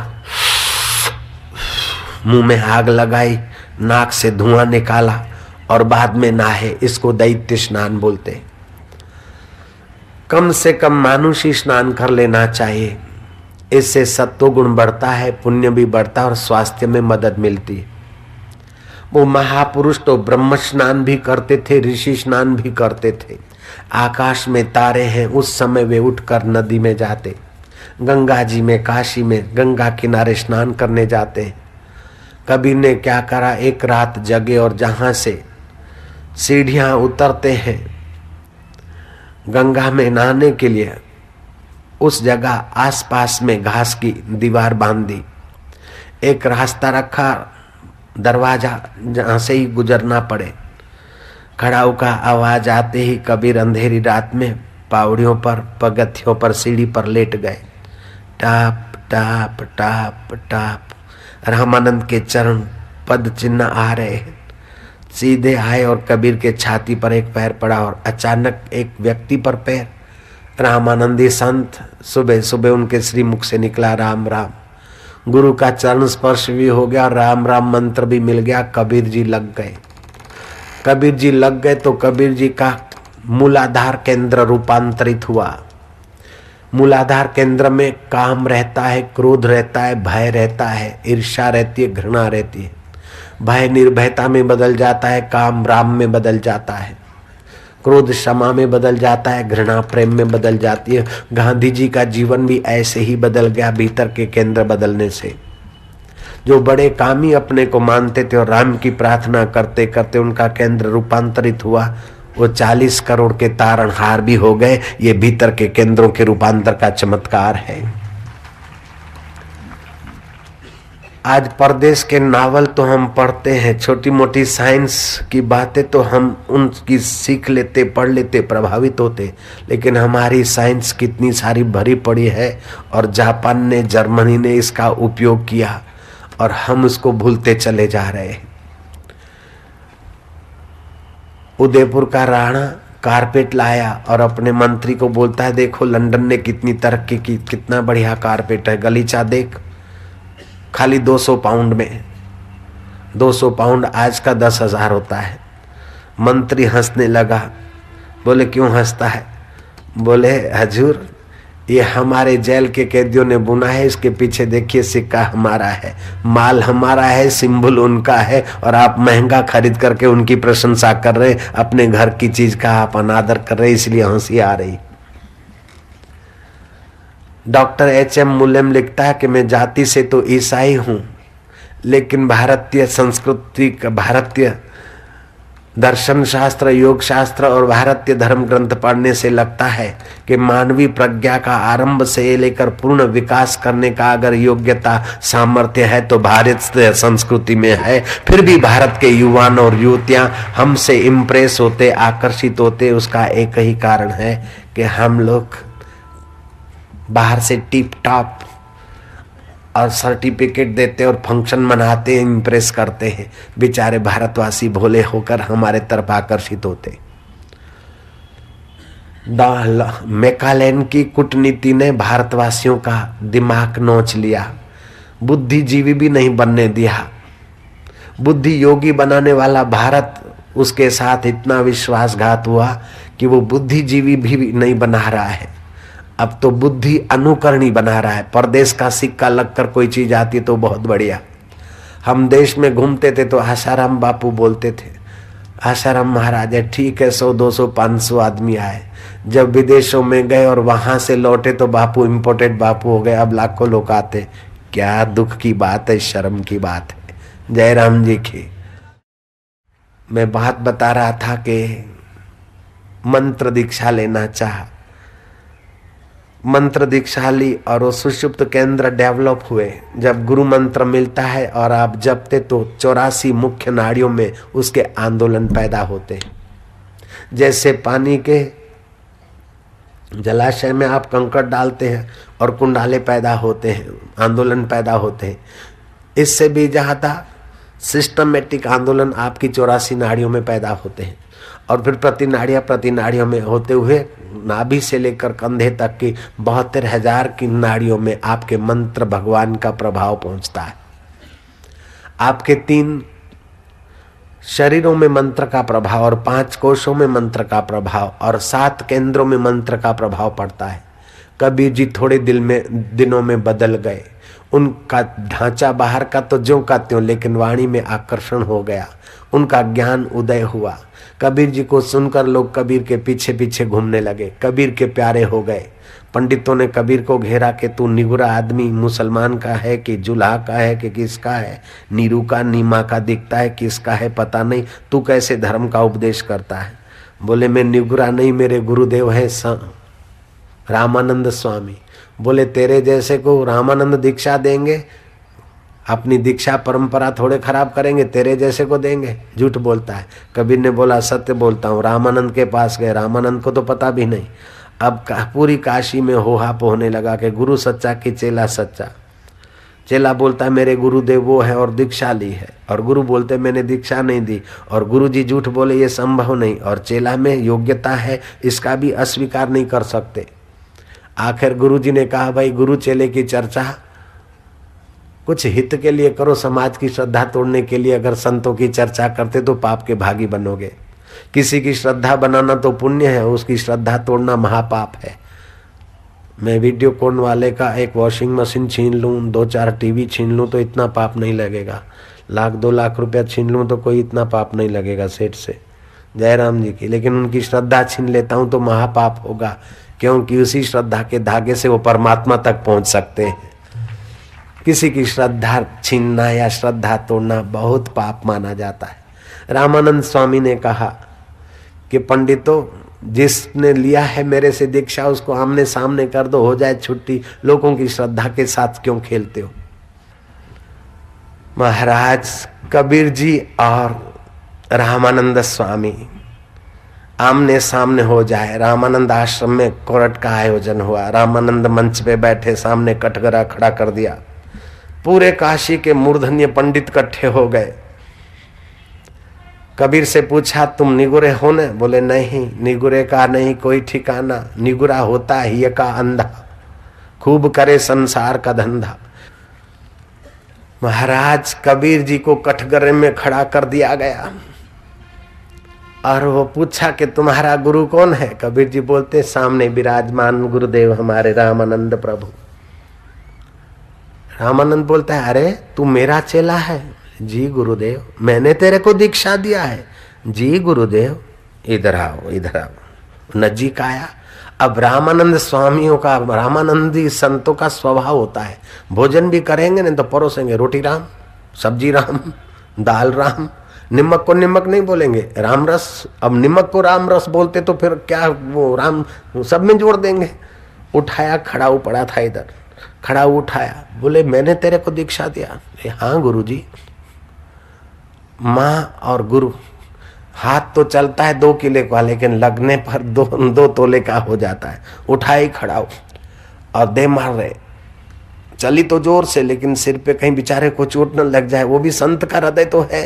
मुंह में आग लगाई, नाक से धुआं निकाला और बाद में नहाए, इसको दैत्य स्नान बोलते। कम से कम मानुषी स्नान कर लेना चाहिए, इससे सत्व गुण बढ़ता है, पुण्य भी बढ़ता है और स्वास्थ्य में मदद मिलती है। वो महापुरुष तो ब्रह्म स्नान भी करते थे, ऋषि स्नान भी करते थे। आकाश में तारे हैं, उस समय वे उठकर नदी में जाते, गंगा जी में, काशी में गंगा किनारे स्नान करने जाते। कबीर ने क्या करा, एक रात जगे और जहां से सीढ़ियां उतरते हैं गंगा में नहाने के लिए, उस जगह आसपास में घास की दीवार बांध दी, एक रास्ता रखा, दरवाजा जहां से ही गुजरना पड़े। खड़ाऊ का आवाज आते ही कबीर अंधेरी रात में पावड़ियों पर, पगथियों पर, सीढ़ी पर लेट गए। Top top top top Ramanand के चरण पद चिन्ह आ रहे हैं। सीधे आए और कबीर के छाती पर एक पैर पड़ा और अचानक एक व्यक्ति पर पैर। रामानंदी संत सुबह सुबह उनके श्रीमुख से निकला राम राम। गुरु का चरण स्पर्श भी हो गया, राम राम मंत्र भी मिल गया। कबीर जी लग गए। कबीर जी लग गए तो कबीर जी का मूलाधार केंद्र रूपांतरित हुआ। मूलाधार केंद्र में काम रहता है, क्रोध रहता है, भय रहता है, ईर्ष्या रहती है, घृणा रहती है। भय निर्भयता में बदल जाता है, काम राम में बदल जाता है, क्रोध क्षमा में बदल जाता है, घृणा प्रेम में बदल जाती है। गांधी जी का जीवन भी ऐसे ही बदल गया भीतर के केंद्र बदलने से। जो बड़े कामी अपने को मानते थे और राम की प्रार्थना करते करते उनका केंद्र रूपांतरित हुआ, वो 40 करोड़ के तारणहार भी हो गए। ये भीतर के केंद्रों के रूपांतर का चमत्कार है। आज परदेश के नावल तो हम पढ़ते हैं, छोटी मोटी साइंस की बातें तो हम उनकी सीख लेते, पढ़ लेते, प्रभावित होते, लेकिन हमारी साइंस कितनी सारी भरी पड़ी है और जापान ने, जर्मनी ने इसका उपयोग किया और हम उसको भूलते चले जा रहे हैं। उदयपुर का राणा कारपेट लाया और अपने मंत्री को बोलता है, देखो लंदन ने कितनी तरक्की की, कितना बढ़िया कारपेट है, गलीचा देख। खाली 200 पाउंड में। 200 पाउंड आज का 10,000 होता है। मंत्री हंसने लगा। बोले क्यों हंसता है? बोले हजूर, ये हमारे जेल के कैदियों ने बुना है, इसके पीछे देखिए सिक्का हमारा है, माल हमारा है, सिंबल उनका है, और आप महंगा खरीद करके उनकी प्रशंसा कर रहे, अपने घर की चीज का आप अनादर कर रहे, इसलिए हंसी आ रही। Doctor H.M. मुलेम लिखता है कि मैं जाति से तो ईसाई हूं, लेकिन भारतीय संस्कृति, भारतीय दर्शन शास्त्र, योग शास्त्र और भारतीय धर्म ग्रंथ पढ़ने से लगता है कि मानवीय प्रज्ञा का आरंभ से लेकर पूर्ण विकास करने का अगर योग्यता सामर्थ्य है तो भारतीय संस्कृति में है। फिर भी भारत के युवान और युवतियां हमसे इम्प्रेस होते, आकर्षित होते, उसका एक ही कारण है कि हम लोग बाहर से टिप टॉप और सर्टिफिकेट देते और फंक्शन मनाते, इम्प्रेस करते हैं। बेचारे भारतवासी भोले होकर हमारे तरफ आकर्षित होते। मैकालेन की कूटनीति ने भारतवासियों का दिमाग नोच लिया, बुद्धिजीवी भी नहीं बनने दिया। बुद्धि योगी बनाने वाला भारत, उसके साथ इतना विश्वासघात हुआ कि वो बुद्धिजीवी भी नहीं बना रहा है, अब तो बुद्धि अनुकरणी बना रहा है। परदेश का सिक्का लगकर कोई चीज आती तो बहुत बढ़िया। हम देश में घूमते थे तो आशाराम बापू बोलते थे, आशाराम महाराज है, ठीक है, 100, 200, 500 आदमी आए। जब विदेशों में गए और वहां से लौटे तो बापू इम्पोर्टेड बापू हो गए, अब लाखों लोग आते। क्या दुख की बात है, शर्म की बात है। जयराम जी की मैं बात बता रहा था कि मंत्र दीक्षा लेना चाहा, मंत्र दीक्षा ली और वो सुषुप्त केंद्र डेवलप हुए। जब गुरु मंत्र मिलता है और आप जपते तो 84 मुख्य नाड़ियों में उसके आंदोलन पैदा होते हैं। जैसे पानी के जलाशय में आप कंकड़ डालते हैं और कुंडाले पैदा होते हैं, आंदोलन पैदा होते हैं, इससे भी ज्यादा सिस्टमेटिक आंदोलन आपकी 84 नाड़ियों में पैदा होते हैं। और फिर प्रति नाड़ियों में होते हुए नाभि से लेकर कंधे तक की 72,000 की नाड़ियों में आपके मंत्र भगवान का प्रभाव पहुंचता है। आपके 3 शरीरों में मंत्र का प्रभाव और 5 कोशों में मंत्र का प्रभाव और 7 केंद्रों में मंत्र का प्रभाव पड़ता है। कबीर जी थोड़े दिनों में बदल गए। उनका ढांचा बाहर का तो ज्यों का त्यों, लेकिन वाणी में आकर्षण हो गया, उनका ज्ञान उदय हुआ। कबीर जी को सुनकर लोग कबीर के पीछे पीछे घूमने लगे, कबीर के प्यारे हो गए। पंडितों ने कबीर को घेरा कि तू निगुरा आदमी मुसलमान का है कि जुल्हा का है कि किसका है, नीरू का नीमा का दिखता है, किसका है पता नहीं, तू कैसे धर्म का उपदेश करता है। बोले मैं निगुरा नहीं, मेरे गुरुदेव है रामानंद स्वामी। बोले तेरे जैसे को रामानंद दीक्षा देंगे, अपनी दीक्षा परंपरा थोड़े खराब करेंगे, तेरे जैसे को देंगे। झूठ बोलता है। कबीर ने बोला सत्य बोलता हूँ। रामानंद के पास गए, रामानंद को तो पता भी नहीं। अब पूरी काशी में होहाप होने लगा कि गुरु सच्चा कि चेला सच्चा। चेला बोलता है मेरे गुरुदेव वो है और दीक्षा ली है, और गुरु बोलते मैंने दीक्षा नहीं दी, और गुरु जी झूठ बोले ये संभव नहीं, और चेला में योग्यता है इसका भी अस्वीकार नहीं कर सकते। आखिर गुरु जी ने कहा भाई गुरु चेले की चर्चा कुछ हित के लिए करो, समाज की श्रद्धा तोड़ने के लिए अगर संतों की चर्चा करते तो पाप के भागी बनोगे। किसी की श्रद्धा बनाना तो पुण्य है, उसकी श्रद्धा तोड़ना महापाप है। मैं वीडियो कॉन वाले का एक वॉशिंग मशीन छीन लूं, 2-4 टीवी छीन लूं तो इतना पाप नहीं लगेगा। 1-2 लाख रुपया छीन लूं तो कोई इतना पाप नहीं लगेगा सेठ से, जयराम जी की। लेकिन उनकी श्रद्धा छीन लेता हूं तो महापाप होगा, क्योंकि उसी श्रद्धा के धागे से वो परमात्मा तक पहुंच सकते हैं। किसी की श्रद्धा छीनना या श्रद्धा तोड़ना बहुत पाप माना जाता है। रामानंद स्वामी ने कहा कि पंडितों, जिसने लिया है मेरे से दीक्षा उसको आमने सामने कर दो, हो जाए छुट्टी। लोगों की श्रद्धा के साथ क्यों खेलते हो? महाराज कबीर जी और रामानंद स्वामी आमने सामने हो जाए। रामानंद आश्रम में कोरट का आयोजन हुआ। रामानंद मंच पे बैठे, सामने कटघरा खड़ा कर दिया। पूरे काशी के मूर्धन्य पंडित इकट्ठे हो गए। कबीर से पूछा तुम निगुरे हो न? बोले नहीं, निगुरे का नहीं कोई ठिकाना, निगुरा होता ही का अंधा, खूब करे संसार का धंधा। महाराज कबीर जी को कठघरे में खड़ा कर दिया गया और वो पूछा कि तुम्हारा गुरु कौन है? कबीर जी बोलते सामने विराजमान गुरुदेव हमारे रामानंद प्रभु। रामानंद बोलता है अरे तू मेरा चेला है? जी गुरुदेव, मैंने तेरे को दीक्षा दिया है। जी गुरुदेव, इधर आओ इधर आओ। नजीक आया। अब रामानंद स्वामियों का, रामानंदी संतों का स्वभाव होता है, भोजन भी करेंगे नहीं तो परोसेंगे रोटी राम, सब्जी राम, दाल राम, निमक को निमक नहीं बोलेंगे, राम रस। अब निमक को राम रस बोलते तो फिर क्या वो राम सब में जोड़ देंगे। उठाया, खड़ाऊ पड़ा था इधर, खड़ाऊ उठाया, बोले मैंने तेरे को दीक्षा दिया। हाँ गुरु जी। माँ और गुरु, हाथ तो चलता है 2 किले का, लेकिन लगने पर 2 तोले का हो जाता है। उठाई खड़ाऊ और दे मार रहे, चली तो जोर से, लेकिन सिर पे कहीं बेचारे को चोट न लग जाए। वो भी संत का हृदय तो है।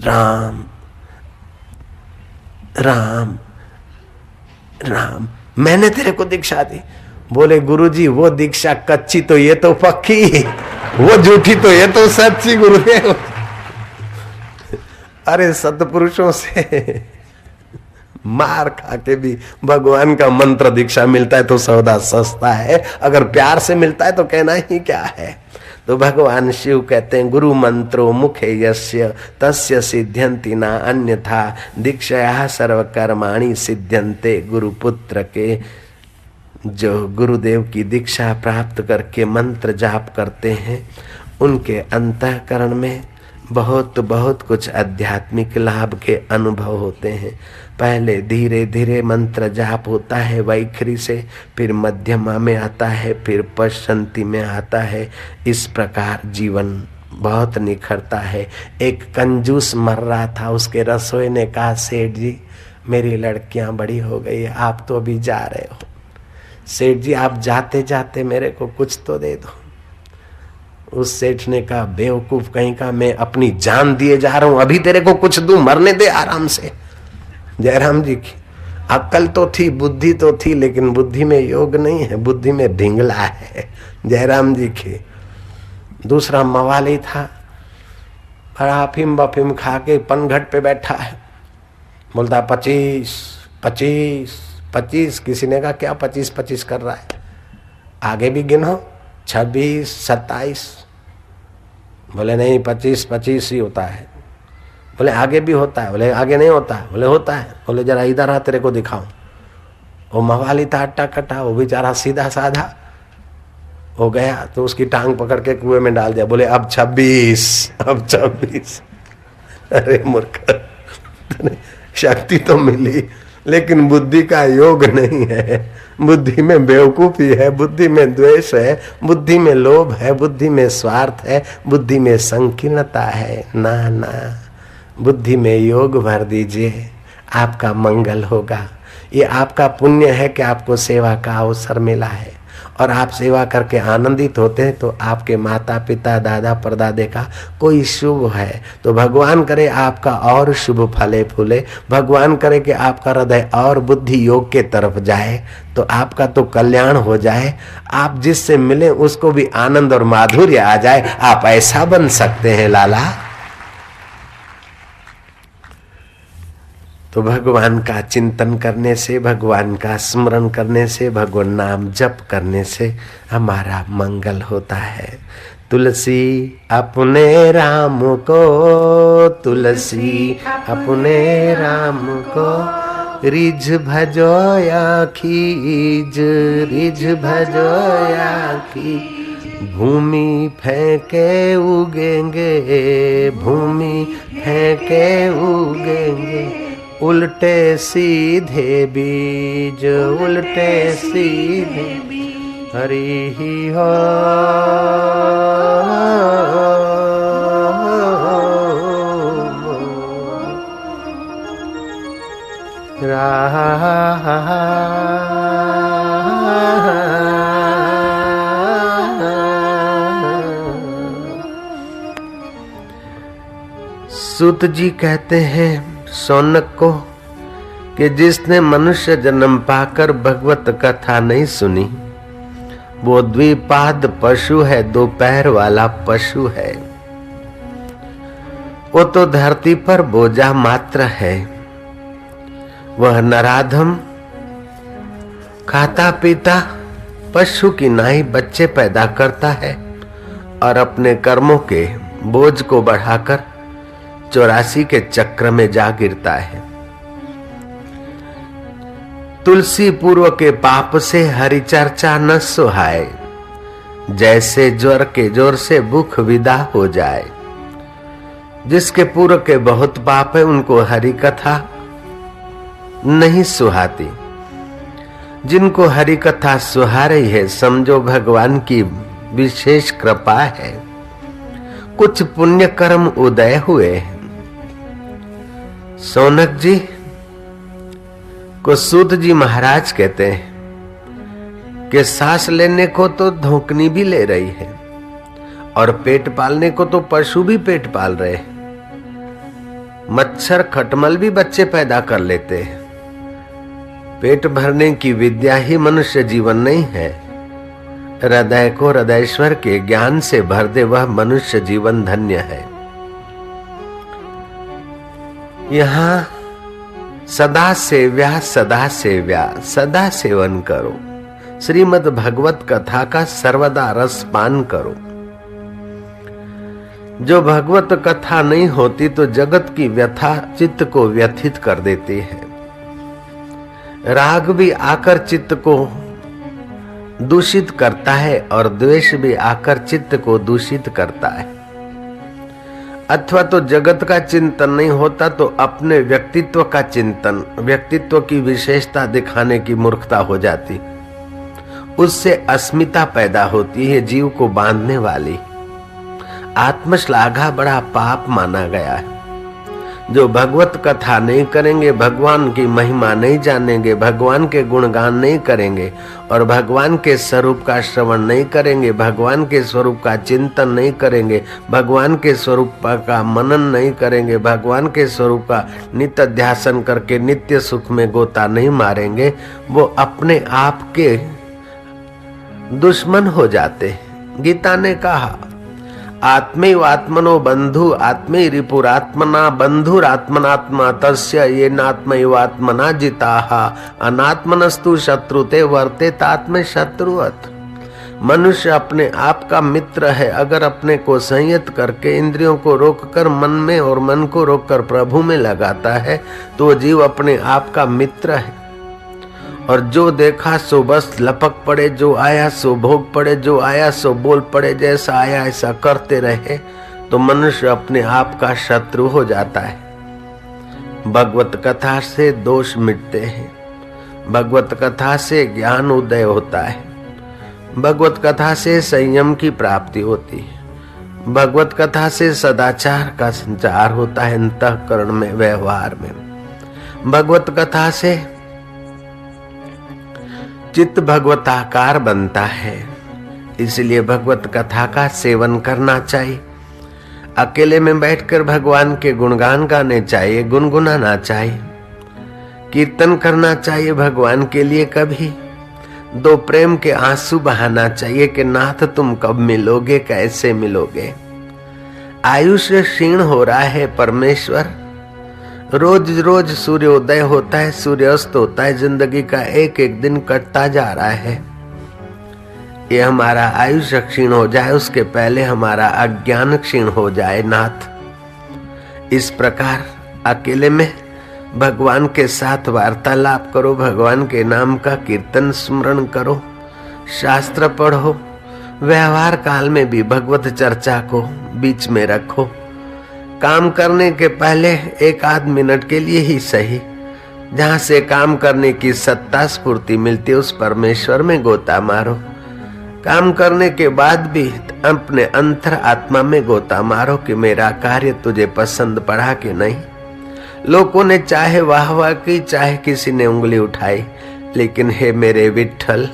राम राम राम, मैंने तेरे को दीक्षा दी। बोले गुरुजी वो दीक्षा कच्ची तो ये तो पक्की, वो झूठी तो ये तो सच्ची गुरुदेव। अरे सतपुरुषों से मार खा के भी भगवान का मंत्र दीक्षा मिलता है तो सौदा सस्ता है, अगर प्यार से मिलता है तो कहना ही क्या है। तो भगवान शिव कहते हैं गुरु मंत्रो मुखे यस्य तस्य सिद्ध्यन्ति ना अन्यथा दीक्षया सर्वकर्माणि सिद्ध्यन्ते। गुरुपुत्र के जो गुरुदेव की दीक्षा प्राप्त करके मंत्र जाप करते हैं उनके अंतःकरण में बहुत बहुत कुछ आध्यात्मिक लाभ के अनुभव होते हैं। पहले धीरे धीरे मंत्र जाप होता है वैखरी से, फिर मध्यमा में आता है, फिर पश्चंती में आता है। इस प्रकार जीवन बहुत निखरता है। एक कंजूस मर रहा था, उसके रसोई ने कहा सेठ जी मेरी लड़कियां बड़ी हो गई है, आप तो अभी जा रहे हो। सेठ जी आप जाते जाते मेरे को कुछ तो दे दो। उस सेठ ने कहा बेवकूफ कहीं का, मैं अपनी जान दिए जा रहा हूं, अभी तेरे को कुछ दूं, मरने दे आराम से। जयराम जी की अक्ल तो थी, बुद्धि तो थी, लेकिन बुद्धि में योग नहीं है, बुद्धि में धिंगला है। जयराम जी की दूसरा मवाली था, बड़ा अफीम बफीम खा के पनघट पे बैठा है, बोलता 25 25 25। किसी ने कहा क्या 25 25 कर रहा है, आगे भी गिनो 26 27। बोले नहीं 25 25 ही होता है। बोले आगे भी होता है, बोले आगे नहीं होता है, बोले होता है। बोले जरा इधर आ तेरे को दिखाऊं। वो मवाली था अट्टा कट्टा, वो बेचारा सीधा साधा हो गया तो उसकी टांग पकड़ के कुएं में डाल दिया। बोले अब 26 अब 26। अरे मूर्ख, शक्ति तो मिली लेकिन बुद्धि का योग नहीं है। बुद्धि में बेवकूफी है, बुद्धि में द्वेष है, बुद्धि में लोभ है, बुद्धि में स्वार्थ है, बुद्धि में संकीर्णता है। ना ना, बुद्धि में योग भर दीजिए, आपका मंगल होगा। ये आपका पुण्य है कि आपको सेवा का अवसर मिला है और आप सेवा करके आनंदित होते हैं तो आपके माता पिता दादा परदादे का कोई शुभ है तो भगवान करे आपका और शुभ फले फूले। भगवान करे कि आपका हृदय और बुद्धि योग के तरफ जाए तो आपका तो कल्याण हो जाए। आप जिससे मिले उसको भी आनंद और माधुर्य आ जाए। आप ऐसा बन सकते हैं लाला। तो भगवान का चिंतन करने से, भगवान का स्मरण करने से, भगवान नाम जप करने से हमारा मंगल होता है। तुलसी अपने राम को, तुलसी अपने राम को रिझ भजो या खीज, रिझ भजो या खीज। भूमि फेंके उगेंगे, भूमि फेंके उगेंगे। उल्टे सीधे बीज, उल्टे सीधे बीज। हरि ही हो सूत जी कहते हैं शौनक को कि जिसने मनुष्य जन्म पाकर भगवत कथा नहीं सुनी वो द्विपाद पशु है, दो पैर वाला पशु है। वो तो धरती पर बोझा मात्र है। वह नराधम खाता पीता पशु की नाई बच्चे पैदा करता है और अपने कर्मों के बोझ को बढ़ाकर 84 के चक्र में जा गिरता है। तुलसी पूर्व के पाप से हरि चर्चा न सुहाए, जैसे ज्वर के जोर से भूख विदा हो जाए। जिसके पूर्व के बहुत पाप है उनको हरि कथा नहीं सुहाती। जिनको हरि कथा सुहा रही है समझो भगवान की विशेष कृपा है। कुछ पुण्य कर्म उदय हुए। सोनक जी को सूत जी महाराज कहते हैं कि सांस लेने को तो धोकनी भी ले रही है और पेट पालने को तो पशु भी पेट पाल रहे हैं। मच्छर खटमल भी बच्चे पैदा कर लेते हैं। पेट भरने की विद्या ही मनुष्य जीवन नहीं है। हृदय को हृदयेश्वर के ज्ञान से भर दे वह मनुष्य जीवन धन्य है। यहाँ सदा सेव्या सदा सेव्या, सदा सेवन करो। श्रीमद् भगवत कथा का सर्वदा रस पान करो। जो भगवत कथा नहीं होती तो जगत की व्यथा चित्त को व्यथित कर देती है। राग भी आकर चित्त को दूषित करता है और द्वेष भी आकर चित्त को दूषित करता है। अथवा तो जगत का चिंतन नहीं होता तो अपने व्यक्तित्व का चिंतन, व्यक्तित्व की विशेषता दिखाने की मूर्खता हो जाती। उससे अस्मिता पैदा होती है जीव को बांधने वाली। आत्मश्लाघा बड़ा पाप माना गया है। जो भगवत कथा नहीं करेंगे, भगवान की महिमा नहीं जानेंगे, भगवान के गुणगान नहीं करेंगे और भगवान के स्वरूप का श्रवण नहीं करेंगे, भगवान के स्वरूप का चिंतन नहीं करेंगे, भगवान के स्वरूप का मनन नहीं करेंगे, भगवान के स्वरूप का नित्य ध्यासन करके नित्य सुख में गोता नहीं मारेंगे, वो अपने आप के दुश्मन हो जाते। गीता ने कहा आत्मैव आत्मनो बंधु आत्मै रिपुरात्मना बंधुरात्मनात्मा तस्य ये नात्मैव आत्मना जिताः अनात्मनस्तु शत्रुते वर्तेतात्म शत्रुवत्। मनुष्य अपने आप का मित्र है। अगर अपने को संयत करके इंद्रियों को रोककर मन में और मन को रोककर प्रभु में लगाता है तो जीव अपने आप का मित्र है। और जो देखा सो बस लपक पड़े, जो आया सो भोग पड़े, जो आया सो बोल पड़े, जैसा आया ऐसा करते रहे तो मनुष्य अपने आप का शत्रु हो जाता है। भगवत कथा से दोष मिटते हैं, भगवत कथा से ज्ञान उदय होता है, भगवत कथा से संयम की प्राप्ति होती है, भगवत कथा से सदाचार का संचार होता है अंतःकरण में, व्यवहार में। भगवत कथा से चित्त भगवताकार बनता है। इसलिए भगवत कथा का सेवन करना चाहिए। अकेले में बैठकर भगवान के गुणगान गाने चाहिए, गुनगुनाना चाहिए, कीर्तन करना चाहिए भगवान के लिए। कभी दो प्रेम के आंसू बहाना चाहिए कि नाथ तुम कब मिलोगे, कैसे मिलोगे। आयुष्य क्षीण हो रहा है परमेश्वर। रोज रोज सूर्योदय होता है, सूर्यास्त होता है, जिंदगी का एक एक दिन कटता जा रहा है। ये हमारा आयुष्य क्षीण हो जाए उसके पहले हमारा अज्ञान क्षीण हो जाए नाथ। इस प्रकार अकेले में भगवान के साथ वार्तालाप करो, भगवान के नाम का कीर्तन स्मरण करो, शास्त्र पढ़ो, व्यवहार काल में भी भगवत चर्चा को बीच में रखो। काम करने के पहले एक आध मिनट के लिए ही सही, जहां से काम करने की सत्ता स्फूर्ति मिलती है उस परमेश्वर में गोता मारो। काम करने के बाद भी अपने अंतर आत्मा में गोता मारो कि मेरा कार्य तुझे पसंद पड़ा कि नहीं। लोगों ने चाहे वाह वाह की, चाहे किसी ने उंगली उठाई, लेकिन हे मेरे विठ्ठल,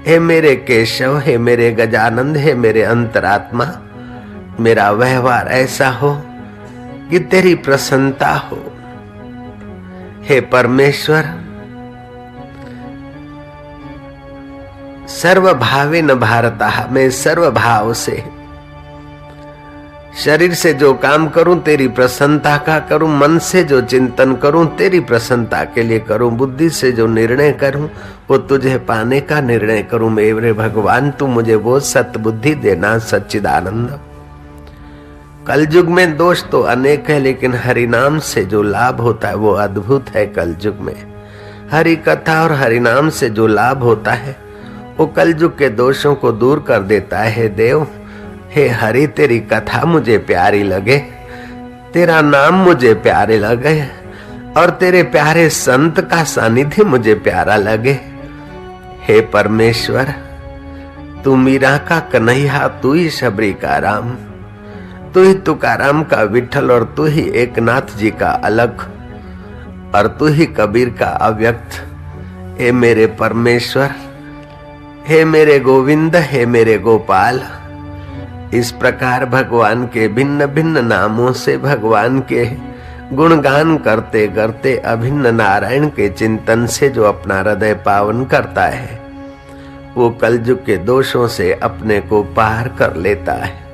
हे मेरे केशव, हे मेरे गजानंद, हे मेरे अंतरात्मा, मेरा व्यवहार ऐसा हो कि तेरी प्रसन्नता हो। हे परमेश्वर, सर्व भावे न भारतः, मैं सर्व भाव से शरीर से जो काम करूं तेरी प्रसन्नता का करूं, मन से जो चिंतन करूं तेरी प्रसन्नता के लिए करूं, बुद्धि से जो निर्णय करूं वो तुझे पाने का निर्णय करूं। मेरे भगवान तू मुझे वो सतबुद्धि देना सच्चिदानंद। कलयुग में दोष तो अनेक है, लेकिन हरि नाम से जो लाभ होता है वो अद्भुत है। कलयुग में हरि कथा और हरि नाम से जो लाभ होता है वो कलयुग के दोषों को दूर कर देता है। देव हे हरि, तेरी कथा मुझे प्यारी लगे, तेरा नाम मुझे प्यारे लगे और तेरे प्यारे संत का सानिध्य मुझे प्यारा लगे। हे परमेश्वर, तू मीरा का कन्हैया, तू ही शबरी का राम, तू ही तुकाराम का विठल और तू ही एकनाथ जी का अलग और तू ही कबीर का अव्यक्त। हे मेरे परमेश्वर, हे मेरे गोविंद, हे मेरे गोपाल। इस प्रकार भगवान के भिन्न भिन्न नामों से भगवान के गुणगान करते करते अभिन्न नारायण के चिंतन से जो अपना हृदय पावन करता है वो कलयुग के दोषों से अपने को पार कर लेता है।